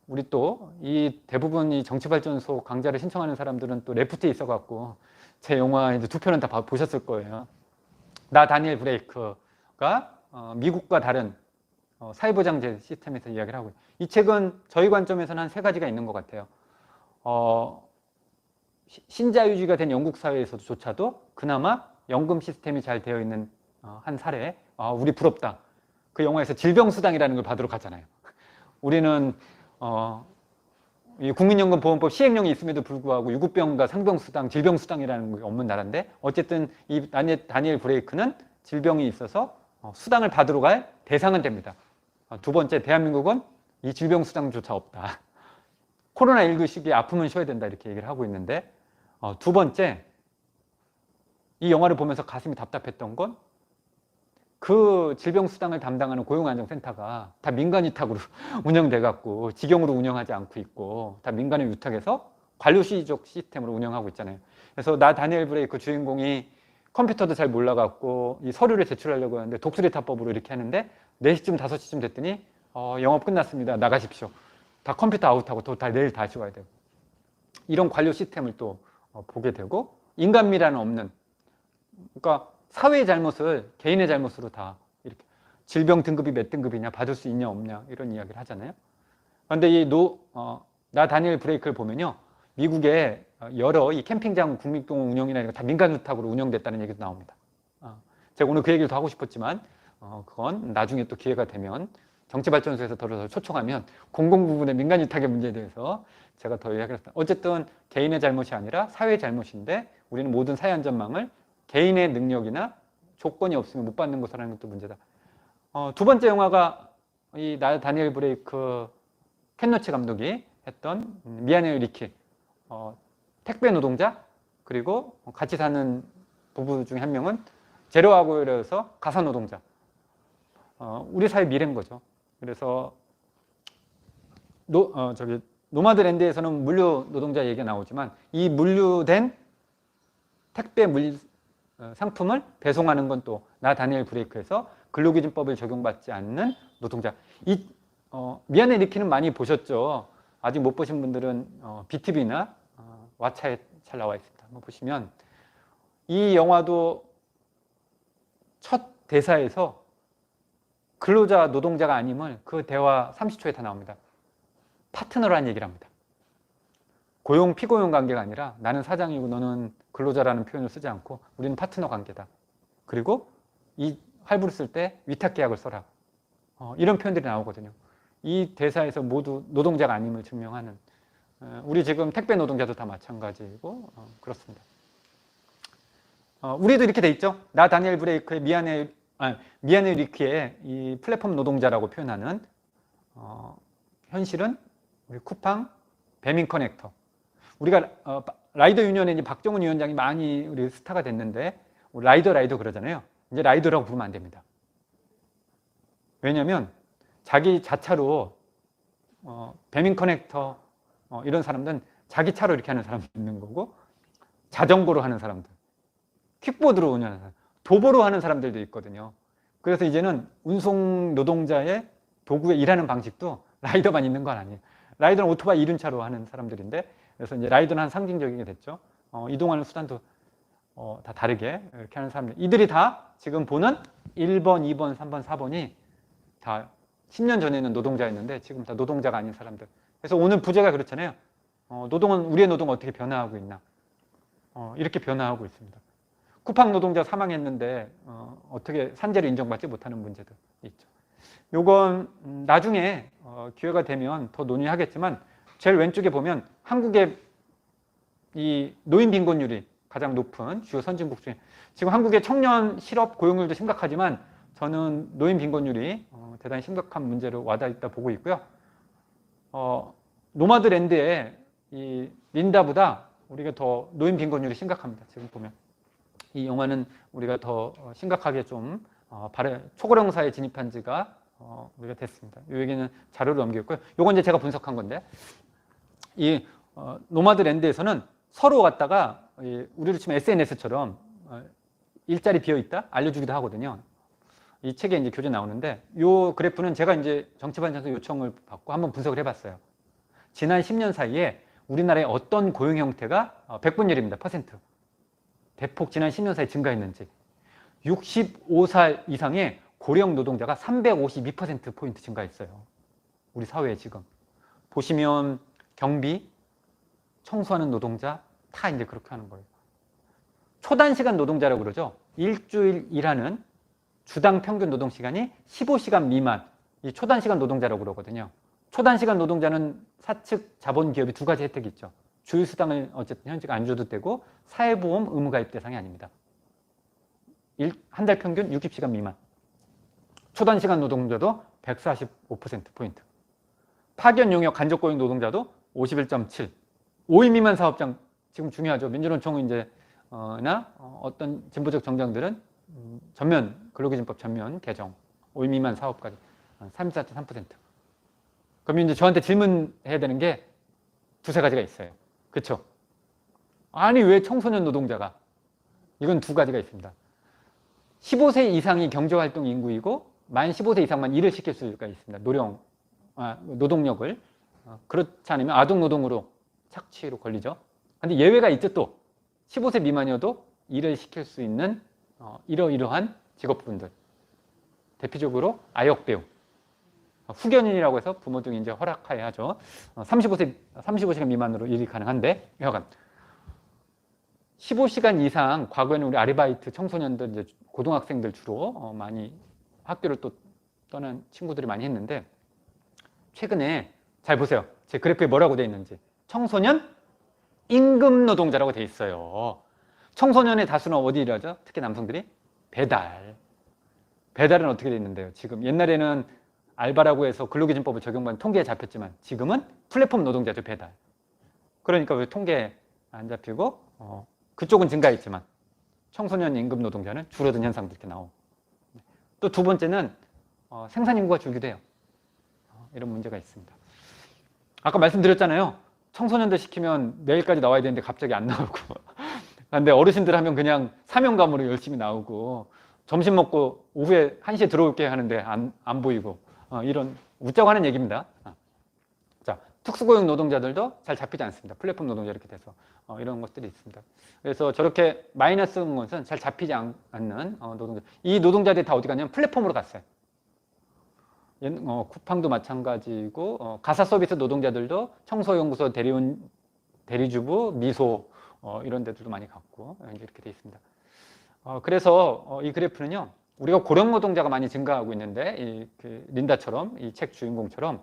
우리 또 이 대부분 이 정치발전소 강좌를 신청하는 사람들은 또 레프트에 있어갖고 제 영화 이제 2편은 다 보셨을 거예요. 나 다니엘 브레이크가 미국과 다른 사회보장제 시스템에서 이야기를 하고요. 이 책은 저희 관점에서는 한 3가지가 있는 것 같아요. 신자유주의가 된 영국 사회에서조차도 그나마 연금 시스템이 잘 되어 있는 한 사례. 우리 부럽다. 그 영화에서 질병수당이라는 걸 받으러 갔잖아요. 우리는 이 국민연금보험법 시행령이 있음에도 불구하고 유급병과 상병수당, 질병수당이라는 게 없는 나라인데 어쨌든 이 다니엘 브레이크는 질병이 있어서 수당을 받으러 갈 대상은 됩니다. 두 번째, 대한민국은 이 질병수당조차 없다. 코로나19 시기에 아프면 쉬어야 된다 이렇게 얘기를 하고 있는데 두 번째, 이 영화를 보면서 가슴이 답답했던 건 그 질병수당을 담당하는 고용안정센터가 다 민간 위탁으로 운영돼 갖고 직영으로 운영하지 않고 있고 다 민간에 위탁해서 관료시족 시스템으로 운영하고 있잖아요. 그래서 나 다니엘 브레이크 주인공이 컴퓨터도 잘 몰라갖고 이 서류를 제출하려고 하는데 독수리타법으로 이렇게 하는데 4시쯤 5시쯤 됐더니 영업 끝났습니다. 나가십시오. 다 컴퓨터 아웃하고 또 다 내일 다시 와야 되고 이런 관료 시스템을 또 보게 되고 인간미라는 없는 그러니까 사회의 잘못을 개인의 잘못으로 다 이렇게 질병 등급이 몇 등급이냐 받을 수 있냐 없냐 이런 이야기를 하잖아요. 그런데 나 다니엘 브레이크를 보면요. 미국의 여러 이 캠핑장 국립공원 운영이나 이런 거 다 민간 위탁으로 운영됐다는 얘기도 나옵니다. 제가 오늘 그 얘기를 더 하고 싶었지만 그건 나중에 또 기회가 되면 정치발전소에서 더 초청하면 공공부문의 민간 위탁의 문제에 대해서 제가 더 이야기를 했습니다. 어쨌든 개인의 잘못이 아니라 사회의 잘못인데 우리는 모든 사회 안전망을 개인의 능력이나 조건이 없으면 못 받는 것이라는 것도 문제다. 두 번째 영화가 이 나 다니엘 브레이크 켄 로치 감독이 했던 미안해요 리키 택배 노동자 그리고 같이 사는 부부 중에 한 명은 제로하고에서 가사 노동자 우리 사회 미래인 거죠. 그래서 노마드랜드에서는 물류 노동자 얘기가 나오지만 이 물류된 택배 상품을 배송하는 건 또 나 다니엘 브레이크에서 근로기준법을 적용받지 않는 노동자. 미안해 리키는 많이 보셨죠. 아직 못 보신 분들은 BTV나 왓챠에 잘 나와 있습니다. 한번 보시면 이 영화도 첫 대사에서 근로자 노동자가 아님을 그 대화 30초에 다 나옵니다. 파트너라는 얘기를 합니다. 고용 피고용 관계가 아니라 나는 사장이고 너는 근로자라는 표현을 쓰지 않고 우리는 파트너 관계다. 그리고 이 할부를 쓸 때 위탁 계약을 써라. 이런 표현들이 나오거든요. 이 대사에서 모두 노동자가 아님을 증명하는 우리 지금 택배 노동자도 다 마찬가지고 그렇습니다. 우리도 이렇게 돼 있죠. 나 다니엘 브레이크의 미안해 리키의 이 플랫폼 노동자라고 표현하는 현실은 우리 쿠팡, 배민 커넥터. 우리가 라이더 유니언에 이제 박정훈 위원장이 많이 우리 스타가 됐는데 라이더 그러잖아요. 이제 라이더라고 부르면 안 됩니다. 왜냐하면 자기 자차로 배민 커넥터 이런 사람들은 자기 차로 이렇게 하는 사람도 있는 거고 자전거로 하는 사람들, 퀵보드로 운전하는 사람, 도보로 하는 사람들도 있거든요. 그래서 이제는 운송 노동자의 도구에 일하는 방식도 라이더만 있는 건 아니에요. 라이더는 오토바이 이륜차로 하는 사람들인데 그래서 이제 라이더는 한 상징적인 게 됐죠. 이동하는 수단도 다 다르게 이렇게 하는 사람들. 이들이 다 지금 보는 1번, 2번, 3번, 4번이 다 10년 전에는 노동자였는데 지금 다 노동자가 아닌 사람들. 그래서 오늘 부제가 그렇잖아요. 우리의 노동은 어떻게 변화하고 있나. 이렇게 변화하고 있습니다. 쿠팡 노동자 사망했는데 어떻게 산재를 인정받지 못하는 문제도 있죠. 요건 나중에 기회가 되면 더 논의하겠지만 제일 왼쪽에 보면 한국의 이 노인 빈곤율이 가장 높은 주요 선진국 중에 지금 한국의 청년 실업 고용률도 심각하지만 저는 노인 빈곤율이 대단히 심각한 문제로 와닿아 보고 있고요. 노마드랜드의 이 린다보다 우리가 더 노인 빈곤율이 심각합니다. 지금 보면 이 영화는 우리가 더 심각하게 좀 초고령 사회에 진입한 지가 우리가 됐습니다. 이 얘기는 자료를 넘겼고요. 요건 이제 제가 분석한 건데 이 노마드랜드에서는 서로 갖다가 우리로 치면 SNS처럼 일자리 비어 있다 알려주기도 하거든요. 이 책에 이제 교재 나오는데 이 그래프는 제가 이제 정치발전소 요청을 받고 한번 분석을 해봤어요. 지난 10년 사이에 우리나라의 어떤 고용 형태가 100분율입니다. 퍼센트. 대폭 지난 10년 사이에 증가했는지 65살 이상의 고령 노동자가 352%포인트 증가했어요. 우리 사회에 지금. 보시면 경비, 청소하는 노동자 다 이제 그렇게 하는 거예요. 초단시간 노동자라고 그러죠. 일주일 일하는 주당 평균 노동시간이 15시간 미만 이 초단시간 노동자라고 그러거든요. 초단시간 노동자는 사측 자본기업이 두 가지 혜택이 있죠. 주휴수당을 어쨌든 현직 안 줘도 되고 사회보험 의무가입 대상이 아닙니다. 한 달 평균 60시간 미만. 초단시간 노동자도 145%포인트. 파견 용역 간접고용 노동자도 51.7. 5인 미만 사업장 지금 중요하죠. 민주노총은 이제 어떤 진보적 정당들은 전면 근로기준법 전면 개정 5인 미만 사업까지 34.3%. 그럼 이제 저한테 질문해야 되는 게 두세 가지가 있어요. 그렇죠? 아니 왜 청소년 노동자가? 이건 두 가지가 있습니다. 15세 이상이 경제활동 인구이고 만 15세 이상만 일을 시킬 수가 있습니다. 노동력을. 그렇지 않으면 아동노동으로 착취로 걸리죠. 근데 예외가 있죠 또. 15세 미만이어도 일을 시킬 수 있는 이러이러한 직업군들. 대표적으로 아역배우. 후견인이라고 해서 부모 등이 이제 허락하에 하죠. 35시간 미만으로 일이 가능한데, 여하간 15시간 이상, 과거에는 우리 아르바이트 청소년들, 이제 고등학생들 주로 많이 학교를 또 떠난 친구들이 많이 했는데, 최근에 잘 보세요. 제 그래프에 뭐라고 돼 있는지. 청소년 임금 노동자라고 돼 있어요. 청소년의 다수는 어디 일하죠? 특히 남성들이 배달. 배달은 어떻게 돼 있는데요? 지금 옛날에는 알바라고 해서 근로기준법을 적용받는 통계에 잡혔지만 지금은 플랫폼 노동자죠, 배달. 그러니까 왜 통계에 안 잡히고 그쪽은 증가했지만 청소년 임금 노동자는 줄어든 현상도 이렇게 나오고. 또 두 번째는 생산 인구가 줄기도 해요. 이런 문제가 있습니다. 아까 말씀드렸잖아요. 청소년들 시키면 내일까지 나와야 되는데 갑자기 안 나오고. 근데 어르신들 하면 그냥 사명감으로 열심히 나오고 점심 먹고 오후에 1시에 들어올게 하는데 안 보이고 이런 웃자고 하는 얘기입니다. 자, 특수고용 노동자들도 잘 잡히지 않습니다. 플랫폼 노동자 이렇게 돼서 이런 것들이 있습니다. 그래서 저렇게 마이너스인 것은 잘 잡히지 않는 노동자. 이 노동자들이 다 어디 갔냐면 플랫폼으로 갔어요. 쿠팡도 마찬가지고 가사 서비스 노동자들도 청소연구소 대리운, 대리주부, 미소 이런 데들도 많이 갔고 이렇게 돼 있습니다. 그래서 이 그래프는요, 우리가 고령 노동자가 많이 증가하고 있는데 그 린다처럼 이 책 주인공처럼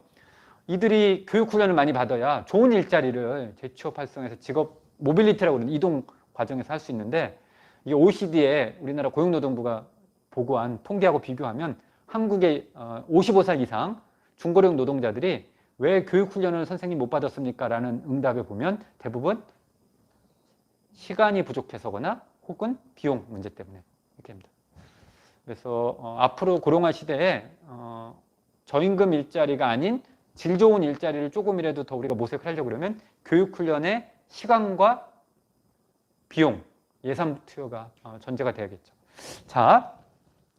이들이 교육 훈련을 많이 받아야 좋은 일자리를 재취업 활성에서 직업 모빌리티라고 하는 이동 과정에서 할 수 있는데, 이게 OECD에 우리나라 고용노동부가 보고한 통계하고 비교하면 한국의 55살 이상 중고령 노동자들이 왜 교육훈련을 선생님 못 받았습니까? 라는 응답에 보면 대부분 시간이 부족해서거나 혹은 비용 문제 때문에 이렇게 됩니다. 그래서 앞으로 고령화 시대에 저임금 일자리가 아닌 질 좋은 일자리를 조금이라도 더 우리가 모색을 하려고 그러면 교육훈련의 시간과 비용, 예산 투여가 전제가 돼야겠죠. 자,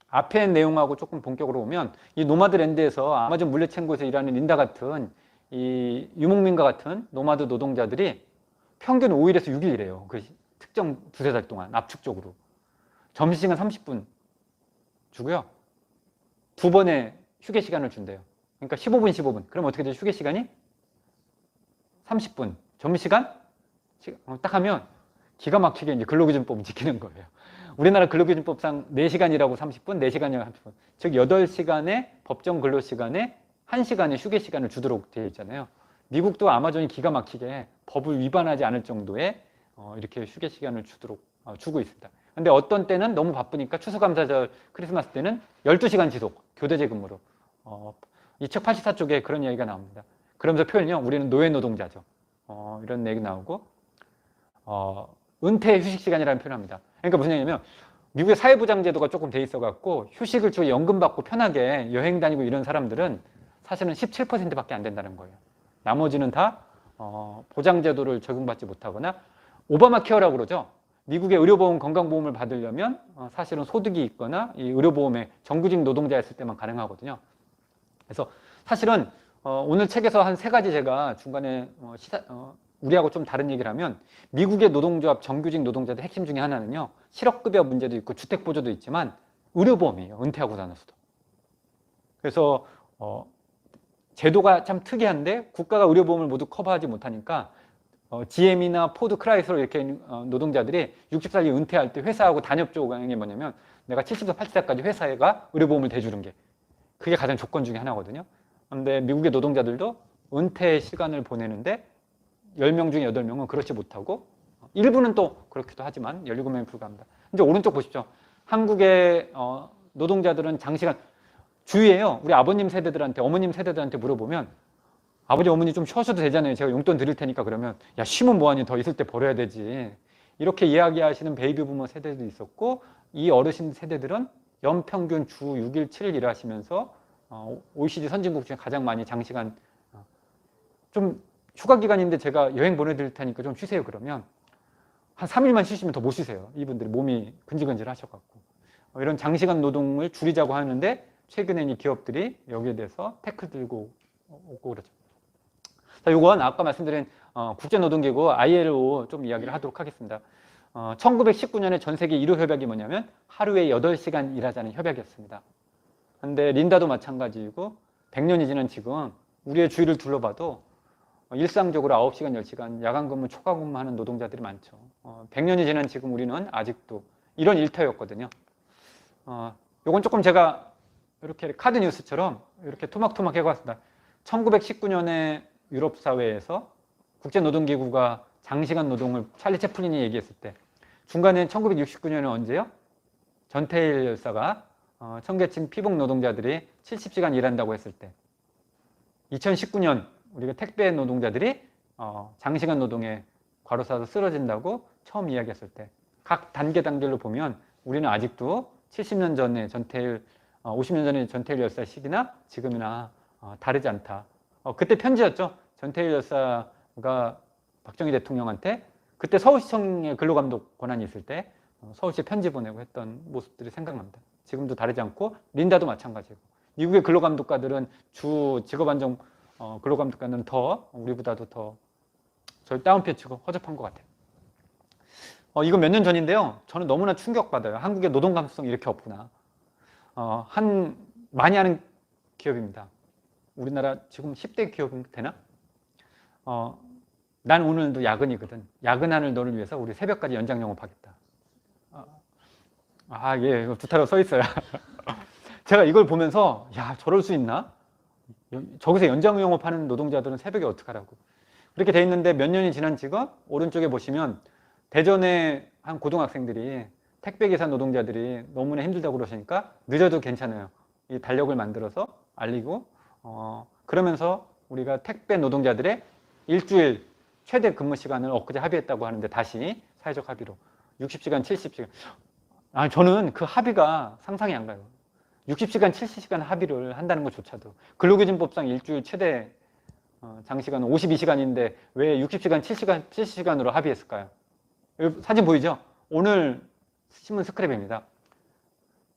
앞에 내용하고 조금 본격으로 오면 이 노마드랜드에서 아마존 물류창고에서 일하는 린다 같은 이 유목민과 같은 노마드 노동자들이 평균 5일에서 6일 일해요. 그 특정 두세 달 동안 압축적으로. 점심시간 30분 주고요. 2번의 휴게 시간을 준대요. 그러니까 15분, 15분. 그럼 어떻게 되죠? 휴게 시간이 30분. 점심시간 딱 하면 기가 막히게 이제 근로기준법을 지키는 거예요. 우리나라 근로기준법상 4시간이라고 30분, 4시간이라고 30분. 즉 8시간의 법정 근로시간에 1시간의 휴게 시간을 주도록 되어 있잖아요. 미국도 아마존이 기가 막히게 법을 위반하지 않을 정도의 이렇게 휴게 시간을 주고 있습니다. 근데 어떤 때는 너무 바쁘니까 추수감사절, 크리스마스 때는 12시간 지속, 교대제 근무로. 이 책 84쪽에 그런 이야기가 나옵니다. 그러면서 표현이요, 우리는 노예 노동자죠. 이런 얘기 나오고, 은퇴 휴식 시간이라는 표현을 합니다. 그러니까 무슨 얘기냐면 미국의 사회보장 제도가 조금 돼 있어 갖고 휴식을 주고 연금 받고 편하게 여행 다니고 이런 사람들은 사실은 17%밖에 안 된다는 거예요. 나머지는 다 보장 제도를 적용받지 못하거나 오바마 케어라고 그러죠. 미국의 의료보험 건강보험을 받으려면 사실은 소득이 있거나 이 의료보험에 정규직 노동자였을 때만 가능하거든요. 그래서 사실은 오늘 책에서 한 3가지 제가 중간에 우리하고 좀 다른 얘기를 하면 미국의 노동조합 정규직 노동자들 핵심 중에 하나는요, 실업급여 문제도 있고 주택보조도 있지만 의료보험이에요. 은퇴하고 나서도. 그래서 제도가 참 특이한데 국가가 의료보험을 모두 커버하지 못하니까 GM이나 포드, 크라이슬러 이렇게 노동자들이 60살 이후 은퇴할 때 회사하고 단협 조항이 뭐냐면 내가 70세, 80세까지 회사가 의료보험을 대주는 게 그게 가장 조건 중에 하나거든요. 그런데 미국의 노동자들도 은퇴 시간을 보내는데 10명 중에 8명은 그렇지 못하고 일부는 또 그렇기도 하지만 17명에 불과합니다. 이제 오른쪽 보십시오. 한국의 노동자들은 장시간 주위에요. 우리 아버님 세대들한테, 어머님 세대들한테 물어보면 아버지, 어머니 좀 쉬어셔도 되잖아요. 제가 용돈 드릴 테니까. 그러면 야, 쉬면 뭐하니, 더 있을 때 벌어야 되지. 이렇게 이야기하시는 베이비 부머 세대도 있었고 이 어르신 세대들은 연평균 주 6일, 7일 일하시면서 OECD 선진국 중에 가장 많이 장시간 좀 휴가 기간인데 제가 여행 보내드릴 테니까 좀 쉬세요 그러면 한 3일만 쉬시면 더 못 쉬세요. 이분들이 몸이 근질근질 하셔갖고 이런 장시간 노동을 줄이자고 하는데 최근에 이 기업들이 여기에 대해서 태클 들고 오고 그러죠. 자, 요건 아까 말씀드린 국제노동기구 ILO 좀 이야기를 하도록 하겠습니다. 1919년에 전 세계 1호 협약이 뭐냐면 하루에 8시간 일하자는 협약이었습니다. 근데 린다도 마찬가지이고 100년이 지난 지금 우리의 주위를 둘러봐도 일상적으로 9시간, 10시간 야간 근무, 초과 근무하는 노동자들이 많죠. 100년이 지난 지금 우리는 아직도 이런 일터였거든요. 요건 조금 제가 이렇게 카드 뉴스처럼 이렇게 토막토막 해봤습니다. 1919년에 유럽 사회에서 국제노동기구가 장시간 노동을 찰리 채플린이 얘기했을 때 중간에 1969년에 언제요? 전태일 열사가 청계층 피복 노동자들이 70시간 일한다고 했을 때 2019년 우리가 택배 노동자들이 장시간 노동에 과로사도 쓰러진다고 처음 이야기했을 때 각 단계로 보면 우리는 아직도 70년 전에 전태일 50년 전에 전태일 열사 시기나 지금이나 다르지 않다. 그때 편지였죠. 전태일 열사가 박정희 대통령한테 그때 서울시청의 근로감독 권한이 있을 때 서울시에 편지 보내고 했던 모습들이 생각납니다. 지금도 다르지 않고 린다도 마찬가지고 미국의 근로감독가들은 주 직업안정 근로감독가는 더 우리보다도 더 저희 다운표 치고 허접한 것 같아요. 이건 몇 년 전인데요. 저는 너무나 충격받아요. 한국의 노동 감수성이 이렇게 없구나. 많이 하는 기업입니다. 우리나라 지금 10대 기업 되나? 난 오늘도 야근이거든. 야근하는 너를 위해서 우리 새벽까지 연장 영업하겠다. 예, 이거 두타로 써 있어요. 제가 이걸 보면서 야, 저럴 수 있나? 저기서 연장 영업하는 노동자들은 새벽에 어떡하라고. 그렇게 돼 있는데 몇 년이 지난 지금 오른쪽에 보시면 대전에 한 고등학생들이 택배기사 노동자들이 너무나 힘들다고 그러시니까 늦어도 괜찮아요. 이 달력을 만들어서 알리고 그러면서 우리가 택배 노동자들의 일주일 최대 근무 시간을 엊그제 합의했다고 하는데 다시 사회적 합의로 60시간, 70시간. 저는 그 합의가 상상이 안 가요. 60시간, 70시간 합의를 한다는 것조차도 근로기준법상 일주일 최대 장시간은 52시간인데 왜 60시간, 70시간으로 합의했을까요? 사진 보이죠? 오늘 신문 스크랩입니다.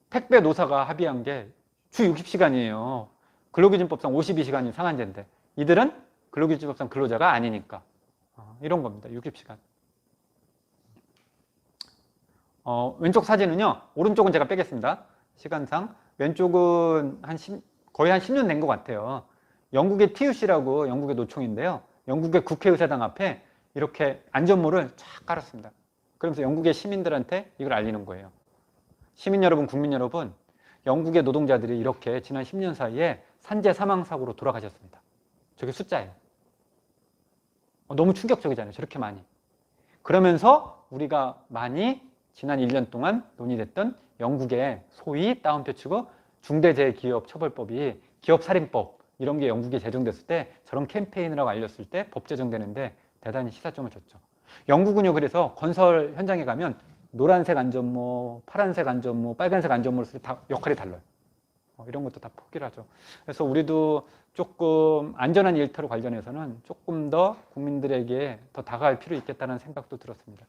택배 노사가 합의한 게 주 60시간이에요. 근로기준법상 52시간이 상한제인데 이들은 근로기준법상 근로자가 아니니까 이런 겁니다. 60시간. 왼쪽 사진은요. 오른쪽은 제가 빼겠습니다. 시간상. 왼쪽은 거의 한 10년 된 것 같아요. 영국의 TUC라고 영국의 노총인데요. 영국의 국회의사당 앞에 이렇게 안전모를 쫙 깔았습니다. 그러면서 영국의 시민들한테 이걸 알리는 거예요. 시민 여러분, 국민 여러분, 영국의 노동자들이 이렇게 지난 10년 사이에 산재 사망 사고로 돌아가셨습니다. 저게 숫자예요. 너무 충격적이잖아요. 저렇게 많이. 그러면서 우리가 많이 지난 1년 동안 논의됐던 영국의 소위 다운표 치고 중대재해기업처벌법이 기업살인법 이런 게 영국에 제정됐을 때 저런 캠페인을 하고 알렸을 때 법 제정되는데 대단히 시사점을 줬죠. 영국은요, 그래서 건설 현장에 가면 노란색 안전모, 파란색 안전모, 빨간색 안전모를 쓸 때 다 역할이 달라요. 이런 것도 다 포기를 하죠. 그래서 우리도 조금 안전한 일터로 관련해서는 조금 더 국민들에게 더 다가갈 필요 있겠다는 생각도 들었습니다.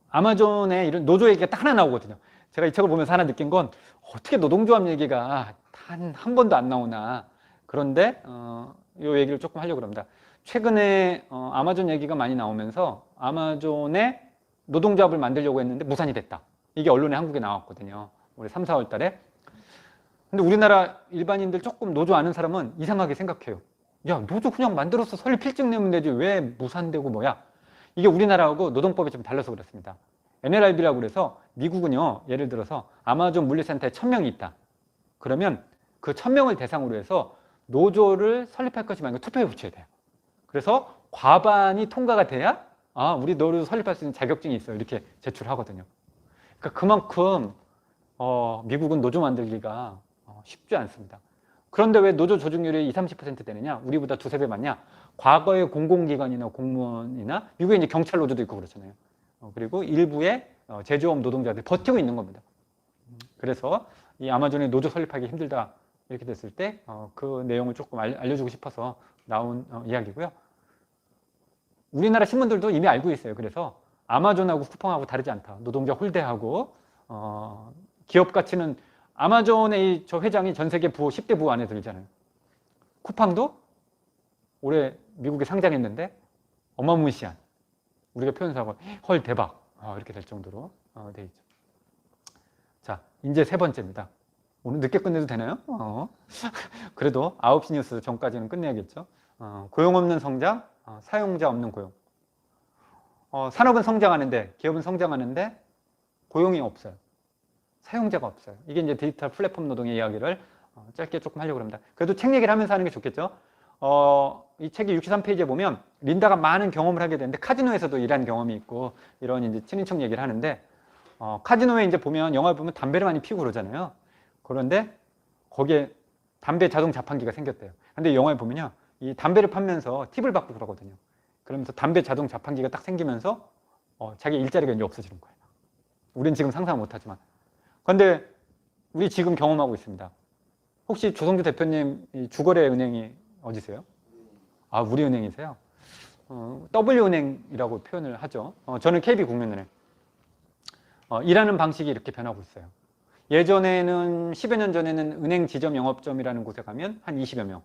아마존에 이런 노조 얘기가 딱 하나 나오거든요. 제가 이 책을 보면서 하나 느낀 건 어떻게 노동조합 얘기가 한 번도 안 나오나. 그런데 이 얘기를 조금 하려고 합니다. 최근에 아마존 얘기가 많이 나오면서 아마존에 노동조합을 만들려고 했는데 무산이 됐다. 이게 언론에 한국에 나왔거든요. 올해 3, 4월 달에. 근데 우리나라 일반인들 조금 노조 아는 사람은 이상하게 생각해요. 야, 노조 그냥 만들어서 설립 필증 내면 되지 왜 무산되고 뭐야. 이게 우리나라하고 노동법이 좀 달라서 그렇습니다. NLRB라고 그래서 미국은요, 예를 들어서 아마존 물류센터에 1000명이 있다. 그러면 그 1000명을 대상으로 해서 노조를 설립할 것이 아니고 투표에 붙여야 돼요. 그래서 과반이 통과가 돼야 우리 노조 설립할 수 있는 자격증이 있어요. 이렇게 제출하거든요. 그러니까 그만큼 미국은 노조 만들기가 쉽지 않습니다. 그런데 왜 노조 조직률이 20, 30% 되느냐? 우리보다 두세 배 많냐? 과거의 공공기관이나 공무원이나 미국에 이제 경찰 노조도 있고 그렇잖아요. 그리고 일부의 제조업 노동자들이 버티고 있는 겁니다. 그래서 이 아마존의 노조 설립하기 힘들다 이렇게 됐을 때 그 내용을 조금 알려주고 싶어서 나온 이야기고요. 우리나라 신문들도 이미 알고 있어요. 그래서 아마존하고 쿠팡하고 다르지 않다. 노동자 홀대하고 기업 가치는 아마존의 저 회장이 전 세계 부호 10대 부호 안에 들잖아요. 쿠팡도 올해 미국에 상장했는데 어마무시한, 우리가 표현하고 헐 대박 이렇게 될 정도로 돼 있죠. 자, 이제 세 번째입니다. 오늘 늦게 끝내도 되나요? 그래도 9시 뉴스 전까지는 끝내야겠죠. 고용 없는 성장, 사용자 없는 고용. 산업은 성장하는데, 기업은 성장하는데 고용이 없어요. 사용자가 없어요. 이게 이제 디지털 플랫폼 노동의 이야기를 짧게 조금 하려고 합니다. 그래도 책 얘기를 하면서 하는 게 좋겠죠. 이 책의 63페이지에 보면 린다가 많은 경험을 하게 되는데 카지노에서도 일한 경험이 있고 이런 이제 친인척 얘기를 하는데 카지노에 이제 보면 영화를 보면 담배를 많이 피우고 그러잖아요. 그런데 거기에 담배 자동 자판기가 생겼대요. 근데 영화에 보면요, 이 담배를 팔면서 팁을 받고 그러거든요. 그러면서 담배 자동 자판기가 딱 생기면서 자기 일자리가 이제 없어지는 거예요. 우린 지금 상상 못하지만. 그런데 우리 지금 경험하고 있습니다. 혹시 조성주 대표님 이 주거래 은행이 어디세요? 아, 우리은행이세요? W은행이라고 표현을 하죠. 저는 KB국민은행. 일하는 방식이 이렇게 변하고 있어요. 예전에는 10여 년 전에는 은행 지점 영업점이라는 곳에 가면 한 20여 명,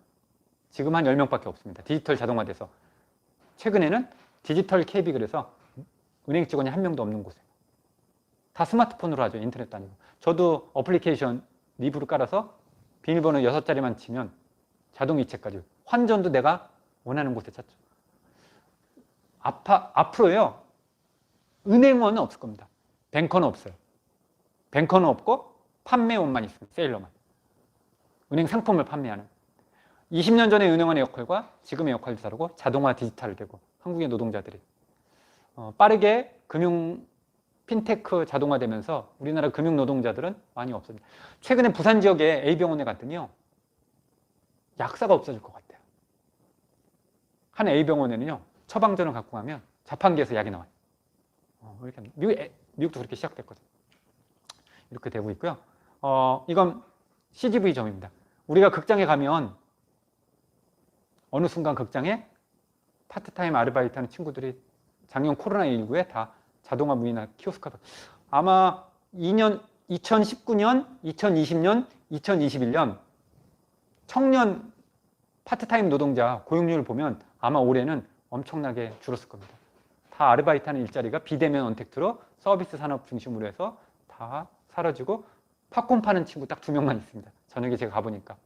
지금 한 10명밖에 없습니다. 디지털 자동화돼서. 최근에는 디지털 KB, 그래서 은행 직원이 한 명도 없는 곳에 다 스마트폰으로 하죠. 인터넷도 아니고. 저도 어플리케이션 리브를 깔아서 비밀번호 6자리만 치면 자동 이체까지, 환전도 내가 원하는 곳에 찾죠. 앞으로요, 은행원은 없을 겁니다. 뱅커는 없어요. 뱅커는 없고 판매원만 있습니다. 세일러만. 은행 상품을 판매하는. 20년 전의 은행원의 역할과 지금의 역할도 다르고, 자동화 디지털되고 한국의 노동자들이 빠르게 금융 핀테크 자동화되면서 우리나라 금융 노동자들은 많이 없어집니다. 최근에 부산 지역에 A병원에 갔더니요, 약사가 없어질 것 같아요. 한 A병원에는요, 처방전을 갖고 가면 자판기에서 약이 나와요. 이렇게 미국도 그렇게 시작됐거든요. 이렇게 되고 있고요. 이건 CGV점입니다. 우리가 극장에 가면 어느 순간 극장에 파트타임 아르바이트 하는 친구들이 작년 코로나19에 다 자동화 문이나 키오스크가, 아마 2019년, 2020년, 2021년 청년 파트타임 노동자 고용률을 보면 아마 올해는 엄청나게 줄었을 겁니다. 다 아르바이트 하는 일자리가 비대면 언택트로 서비스 산업 중심으로 해서 다 사라지고, 팝콘 파는 친구 딱 2명만 있습니다. 저녁에 제가 가보니까.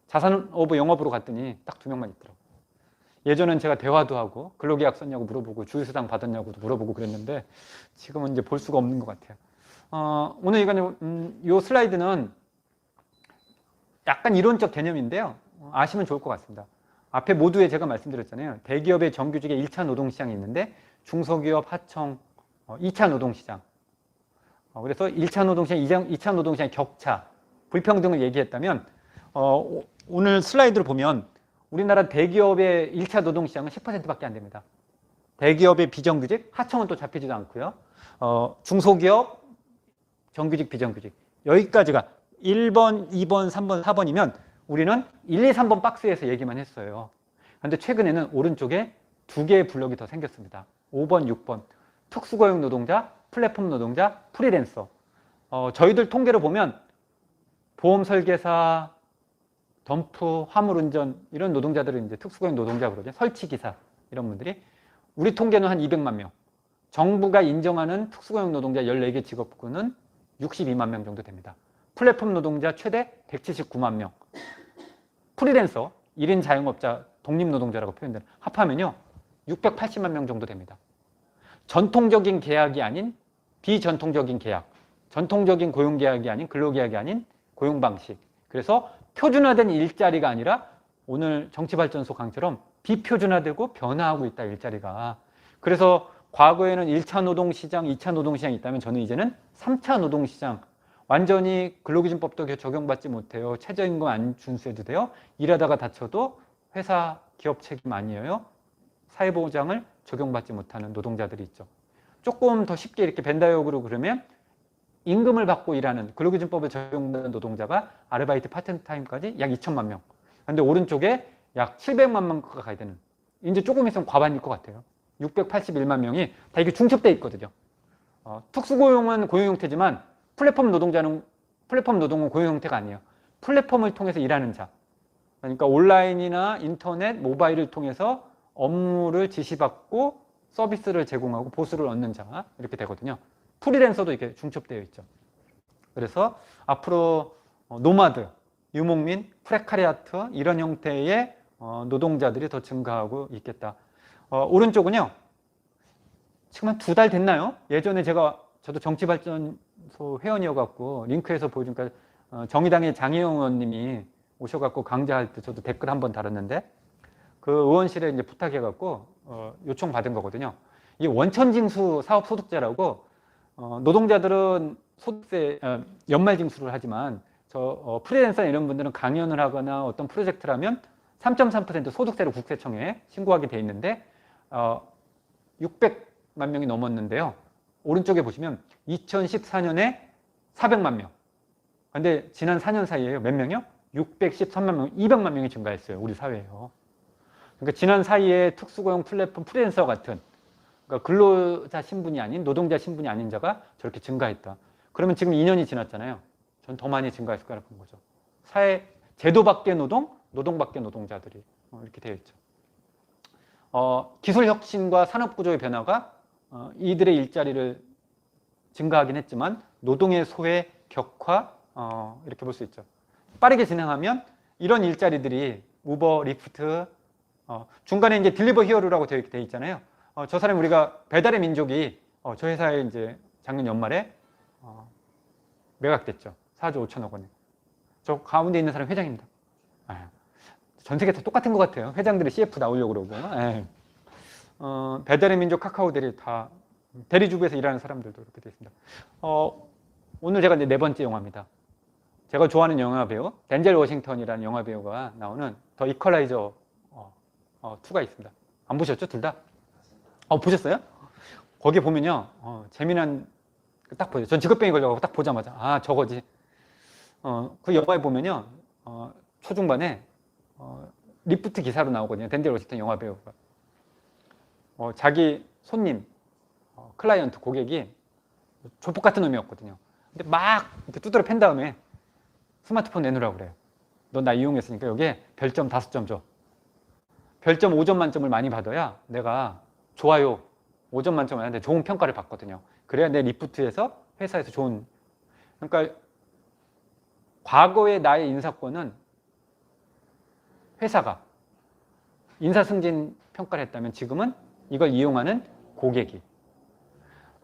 자산오브 영업으로 갔더니 딱 2명만 있더라고요. 예전엔 제가 대화도 하고 근로계약 썼냐고 물어보고 주휴수당 받았냐고도 물어보고 그랬는데 지금은 이제 볼 수가 없는 것 같아요. 오늘 이 슬라이드는 약간 이론적 개념인데요. 아시면 좋을 것 같습니다. 앞에 모두에 제가 말씀드렸잖아요. 대기업의 정규직의 1차 노동시장이 있는데 중소기업, 하청, 2차 노동시장. 그래서 1차 노동시장, 2차 노동시장의 격차, 불평등을 얘기했다면 오늘 슬라이드를 보면 우리나라 대기업의 1차 노동시장은 10%밖에 안 됩니다. 대기업의 비정규직, 하청은 또 잡히지도 않고요. 중소기업, 정규직, 비정규직. 여기까지가 1번, 2번, 3번, 4번이면 우리는 1, 2, 3번 박스에서 얘기만 했어요. 그런데 최근에는 오른쪽에 2개의 블록이 더 생겼습니다. 5번, 6번. 특수고용 노동자, 플랫폼 노동자, 프리랜서. 저희들 통계로 보면 보험 설계사, 덤프, 화물운전 이런 노동자들은 이제 특수고용 노동자 그러죠. 설치기사 이런 분들이. 우리 통계는 한 200만 명. 정부가 인정하는 특수고용 노동자 14개 직업군은 62만 명 정도 됩니다. 플랫폼 노동자 최대 179만 명. 프리랜서, 1인 자영업자, 독립노동자라고 표현되는 합하면요 680만 명 정도 됩니다. 전통적인 계약이 아닌 비전통적인 계약, 전통적인 고용계약이 아닌 근로계약이 아닌 고용방식. 그래서 표준화된 일자리가 아니라 오늘 정치발전소 강처럼 비표준화되고 변화하고 있다, 일자리가. 그래서 과거에는 1차 노동시장, 2차 노동시장이 있다면 저는 이제는 3차 노동시장, 완전히 근로기준법도 적용받지 못해요. 최저임금 안 준수해도 돼요. 일하다가 다쳐도 회사, 기업 책임 아니에요. 사회보장을 적용받지 못하는 노동자들이 있죠. 조금 더 쉽게 이렇게 벤다이어그로 그러면 임금을 받고 일하는 근로기준법에 적용되는 노동자가 아르바이트 파트타임까지 약 2천만 명. 근데 오른쪽에 약 700만 명가 가야 되는, 이제 조금 있으면 과반일 것 같아요. 681만 명이 다 이게 중첩되어 있거든요. 특수고용은 고용 형태지만 플랫폼 노동은 고용 형태가 아니에요. 플랫폼을 통해서 일하는 자. 그러니까 온라인이나 인터넷, 모바일을 통해서 업무를 지시받고 서비스를 제공하고 보수를 얻는 자, 이렇게 되거든요. 프리랜서도 이렇게 중첩되어 있죠. 그래서 앞으로 노마드, 유목민, 프레카리아트 이런 형태의 노동자들이 더 증가하고 있겠다. 오른쪽은요. 지금 한 2달 됐나요? 예전에 저도 정치발전소 회원이어갖고 링크에서 보여주니까 정의당의 장혜영 의원님이 오셔갖고 강좌할 때 저도 댓글 한번 달았는데 그 의원실에 이제 부탁해갖고 요청 받은 거거든요. 이 원천징수 사업소득제라고 노동자들은 소득세 연말징수를 하지만 프리랜서 이런 분들은 강연을 하거나 어떤 프로젝트를 하면 3.3% 소득세를 국세청에 신고하게 돼 있는데 600만 명이 넘었는데요. 오른쪽에 보시면 2014년에 400만 명. 근데 지난 4년 사이에요. 몇 명이요? 613만 명, 200만 명이 증가했어요. 우리 사회에요. 그러니까 지난 사이에 특수고용 플랫폼 프리랜서 같은, 그러니까 근로자 신분이 아닌, 노동자 신분이 아닌 자가 저렇게 증가했다. 그러면 지금 2년이 지났잖아요. 전 더 많이 증가했을 거라는 거죠. 제도 밖의 노동 밖의 노동자들이 이렇게 되어 있죠. 기술 혁신과 산업 구조의 변화가 이들의 일자리를 증가하긴 했지만 노동의 소외, 격화 이렇게 볼 수 있죠. 빠르게 진행하면 이런 일자리들이 우버, 리프트, 중간에 이제 딜리버 히어로라고 되어 있잖아요. 저 사람이 우리가 배달의 민족이 저 회사에 이제 작년 연말에 매각됐죠. 4조 5천억 원에. 저 가운데 있는 사람이 회장입니다. 전 세계 다 똑같은 것 같아요. 회장들이 CF 나오려고 그러고. 배달의 민족 카카오들이 다 대리주부에서 일하는 사람들도 이렇게 되어 있습니다. 오늘 제가 이제 4번째 영화입니다. 제가 좋아하는 영화 배우 덴젤 워싱턴이라는 영화 배우가 나오는 더 이퀄라이저 2가 있습니다. 안 보셨죠? 둘 다? 보셨어요? 거기 보면요. 재미난 딱 보죠. 전 직업병이 걸려가지고 딱 보자마자 저거지. 그 영화에 보면요. 초중반에 리프트 기사로 나오거든요. 덴젤 워싱턴 영화 배우가. 자기 손님, 클라이언트, 고객이 조폭 같은 놈이었거든요. 근데 막 이렇게 두드려 팬 다음에 스마트폰 내놓으라고 그래요. 너 나 이용했으니까 여기에 별점 5점 줘. 별점 5점 만점을 많이 받아야 내가 좋아요 5점 만점을 하는데 좋은 평가를 받거든요. 그래야 내 리프트에서 회사에서 좋은, 그러니까 과거의 나의 인사권은 회사가 인사승진 평가를 했다면 지금은 이걸 이용하는 고객이.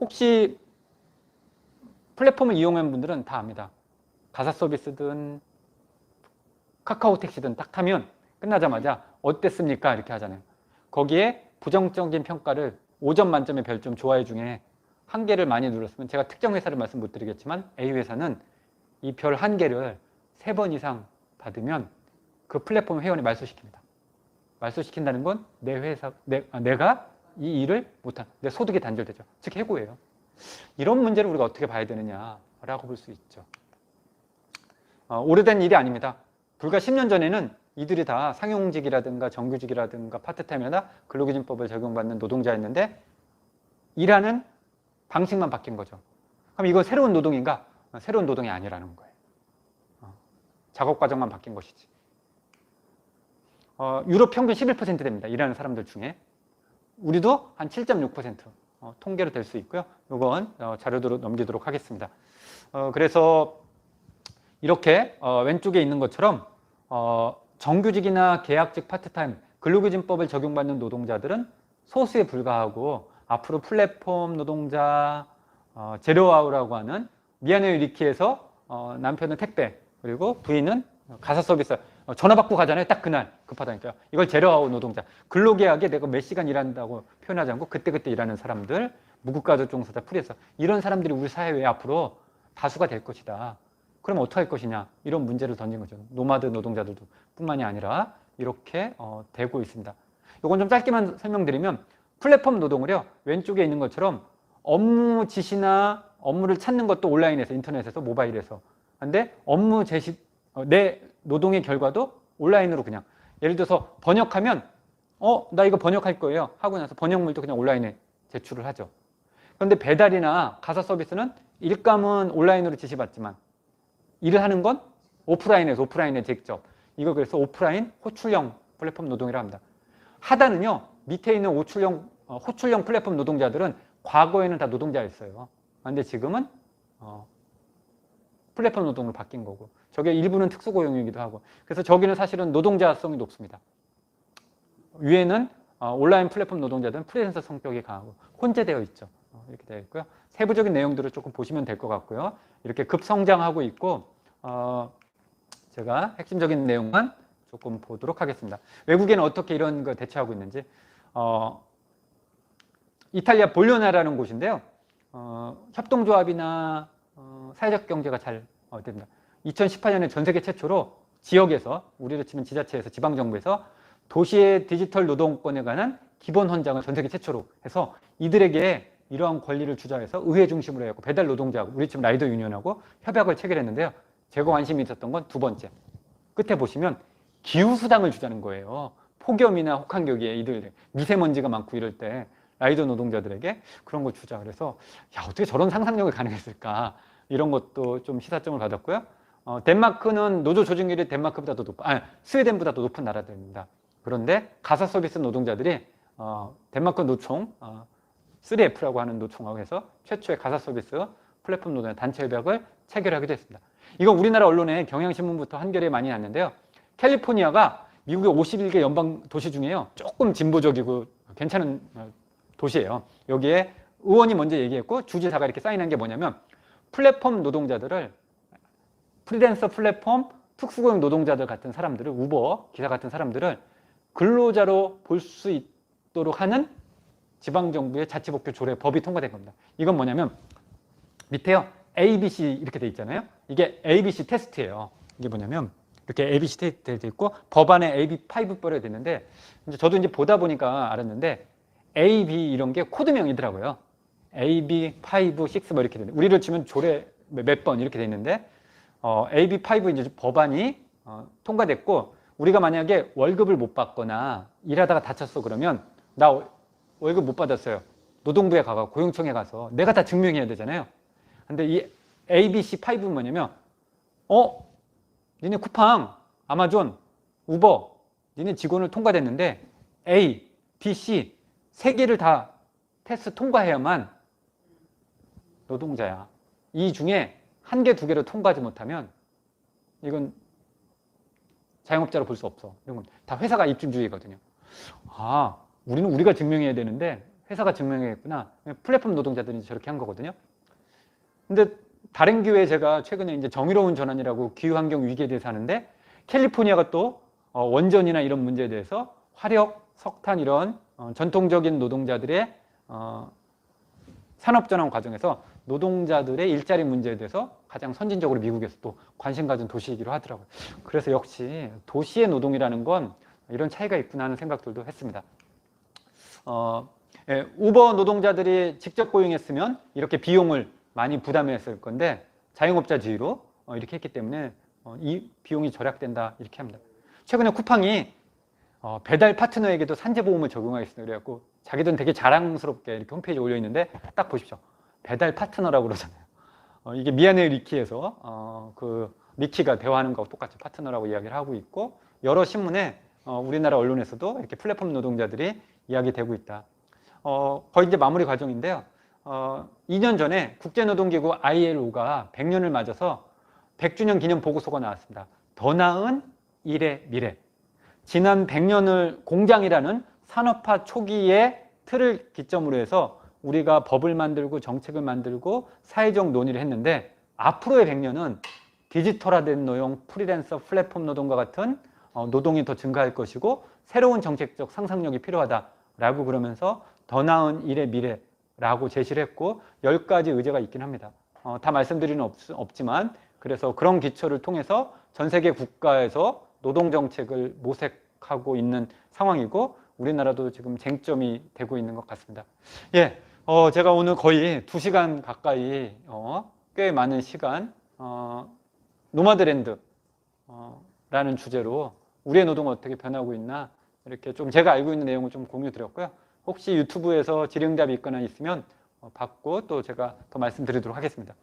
혹시 플랫폼을 이용한 분들은 다 압니다. 가사 서비스든 카카오 택시든 딱 타면 끝나자마자 어땠습니까? 이렇게 하잖아요. 거기에 부정적인 평가를 5점 만점의 별점 좋아요 중에 1개를 많이 눌렀으면, 제가 특정 회사를 말씀 못 드리겠지만 A 회사는 이 별 1개를 3번 이상 받으면 그 플랫폼 회원이 말소시킵니다. 말소시킨다는 건 내 회사, 내가 이 일을 못한, 내 소득이 단절되죠. 즉 해고예요. 이런 문제를 우리가 어떻게 봐야 되느냐라고 볼 수 있죠. 오래된 일이 아닙니다. 불과 10년 전에는 이들이 다 상용직이라든가 정규직이라든가 파트타임이나 근로기준법을 적용받는 노동자였는데 일하는 방식만 바뀐 거죠. 그럼 이건 새로운 노동인가? 새로운 노동이 아니라는 거예요. 작업 과정만 바뀐 것이지. 유럽 평균 11% 됩니다. 일하는 사람들 중에. 우리도 한 7.6% 통계로 될 수 있고요. 이건 자료로 넘기도록 하겠습니다. 그래서 이렇게 왼쪽에 있는 것처럼 정규직이나 계약직 파트타임 근로기준법을 적용받는 노동자들은 소수에 불과하고 앞으로 플랫폼 노동자, 제로아우라고 하는 미안해요 리키에서 남편은 택배 그리고 부인은 가사 서비스 전화 받고 가잖아요. 딱 그날 급하다니까요. 이걸 제로아우 노동자. 근로계약에 내가 몇 시간 일한다고 표현하지 않고 그때그때 일하는 사람들, 무급가족 종사자, 프리랜서 이런 사람들이 우리 사회에 앞으로 다수가 될 것이다. 그럼 어떻게 할 것이냐 이런 문제를 던진 거죠. 노마드 노동자들도 뿐만이 아니라 이렇게 되고 있습니다. 이건 좀 짧게만 설명드리면 플랫폼 노동을요 왼쪽에 있는 것처럼 업무 지시나 업무를 찾는 것도 온라인에서, 인터넷에서, 모바일에서. 근데 업무 제시, 내 노동의 결과도 온라인으로 그냥. 예를 들어서 번역하면 나 이거 번역할 거예요 하고 나서 번역물도 그냥 온라인에 제출을 하죠. 그런데 배달이나 가사 서비스는 일감은 온라인으로 지시받지만 일을 하는 건 오프라인에 직접. 이거 그래서 오프라인 호출형 플랫폼 노동이라 합니다. 하다는요, 밑에 있는 호출형 플랫폼 노동자들은 과거에는 다 노동자였어요. 그런데 지금은 플랫폼 노동으로 바뀐 거고, 저게 일부는 특수고용이기도 하고, 그래서 저기는 사실은 노동자성이 높습니다. 위에는 온라인 플랫폼 노동자들은 프리랜서 성격이 강하고 혼재되어 있죠. 이렇게 되어 있고요. 세부적인 내용들을 조금 보시면 될 것 같고요. 이렇게 급성장하고 있고, 제가 핵심적인 내용만 조금 보도록 하겠습니다. 외국에는 어떻게 이런 거 대처하고 있는지. 이탈리아 볼로나라는 곳인데요. 협동조합이나 사회적 경제가 잘 됩니다. 2018년에 전 세계 최초로 지역에서, 우리로 치면 지자체에서, 지방정부에서 도시의 디지털 노동권에 관한 기본 헌장을 전 세계 최초로 해서 이들에게 이러한 권리를 주장해서 의회 중심으로 해갖고 배달 노동자하고, 우리 지금 라이더 유니언하고 협약을 체결했는데요. 제가 관심이 있었던 건 두 번째. 끝에 보시면 기후수당을 주자는 거예요. 폭염이나 혹한기기에 이들 미세먼지가 많고 이럴 때 라이더 노동자들에게 그런 거 주자. 그래서 어떻게 저런 상상력이 가능했을까, 이런 것도 좀 시사점을 받았고요. 덴마크는 노조 조직률이 덴마크보다 더 스웨덴보다 더 높은 나라들입니다. 그런데 가사 서비스 노동자들이 덴마크 노총 3F라고 하는 노총하고 해서 최초의 가사 서비스 플랫폼 노동의 단체 협약을 체결하기도 했습니다. 이건 우리나라 언론에 경향신문부터 한겨레에 많이 났는데요. 캘리포니아가 미국의 51개 연방 도시 중에요, 조금 진보적이고 괜찮은 도시예요. 여기에 의원이 먼저 얘기했고 주지사가 이렇게 사인한 게 뭐냐면, 플랫폼 노동자들을, 프리랜서 플랫폼 특수고용 노동자들 같은 사람들을, 우버 기사 같은 사람들을 근로자로 볼 수 있도록 하는 지방정부의 자치복귀 조례 법이 통과된 겁니다. 이건 뭐냐면 밑에요, ABC 이렇게 돼 있잖아요. 이게 ABC 테스트예요. 이게 뭐냐면 이렇게 ABC 테스트 돼 있고 법안에 AB5뻘에 됐는데, 이제 저도 이제 보다 보니까 알았는데 AB 이런 게 코드명이더라고요. AB5, 6 뭐 이렇게 되는데, 우리를 치면 조례 몇 번 이렇게 돼 있는데, AB5 이제 법안이 통과됐고, 우리가 만약에 월급을 못 받거나 일하다가 다쳤어 그러면, 나 월급 못 받았어요. 노동부에 가서, 고용청에 가서 내가 다 증명해야 되잖아요. 근데 이 ABC5는 뭐냐면, 니네 쿠팡, 아마존, 우버, 니네 직원을 통과됐는데 A, B, C 세 개를 다 테스트 통과해야만 노동자야. 이 중에 한 개, 두 개를 통과하지 못하면 이건 자영업자로 볼 수 없어. 이런 건 다 회사가 입증주의거든요. 우리는 우리가 증명해야 되는데 회사가 증명해야겠구나. 플랫폼 노동자들이 저렇게 한 거거든요. 근데 다른 기회에 제가 최근에 이제 정의로운 전환이라고 기후환경 위기에 대해서 하는데, 캘리포니아가 또 원전이나 이런 문제에 대해서 화력, 석탄 이런 전통적인 노동자들의 산업전환 과정에서 노동자들의 일자리 문제에 대해서 가장 선진적으로 미국에서 또 관심 가진 도시이기도 하더라고요. 그래서 역시 도시의 노동이라는 건 이런 차이가 있구나 하는 생각들도 했습니다. 우버 노동자들이 직접 고용했으면 이렇게 비용을 많이 부담했을 건데 자영업자 지위로 이렇게 했기 때문에 이 비용이 절약된다 이렇게 합니다. 최근에 쿠팡이 배달 파트너에게도 산재보험을 적용하겠습니다. 그래갖고 자기들은 되게 자랑스럽게 이렇게 홈페이지에 올려 있는데 딱 보십시오. 배달 파트너라고 그러잖아요. 이게 미안해 리키에서 그 리키가 대화하는 거하고 똑같이 파트너라고 이야기를 하고 있고, 여러 신문에 우리나라 언론에서도 이렇게 플랫폼 노동자들이 이야기되고 있다. 거의 이제 마무리 과정인데요. 2년 전에 국제노동기구 ILO가 100년을 맞아서 100주년 기념 보고서가 나왔습니다. 더 나은 일의 미래. 지난 100년을 공장이라는 산업화 초기의 틀을 기점으로 해서 우리가 법을 만들고 정책을 만들고 사회적 논의를 했는데, 앞으로의 100년은 디지털화된 노동, 프리랜서, 플랫폼 노동과 같은 노동이 더 증가할 것이고 새로운 정책적 상상력이 필요하다라고 그러면서 더 나은 일의 미래라고 제시를 했고 10가지 의제가 있긴 합니다. 다 말씀드리는 없지만, 그래서 그런 기초를 통해서 전 세계 국가에서 노동 정책을 모색하고 있는 상황이고 우리나라도 지금 쟁점이 되고 있는 것 같습니다. 예, 제가 오늘 거의 2시간 가까이 꽤 많은 시간 노마드랜드 라는 주제로 우리의 노동은 어떻게 변하고 있나 이렇게 좀 제가 알고 있는 내용을 좀 공유 드렸고요. 혹시 유튜브에서 질의응답이 있거나 있으면 받고 또 제가 더 말씀드리도록 하겠습니다.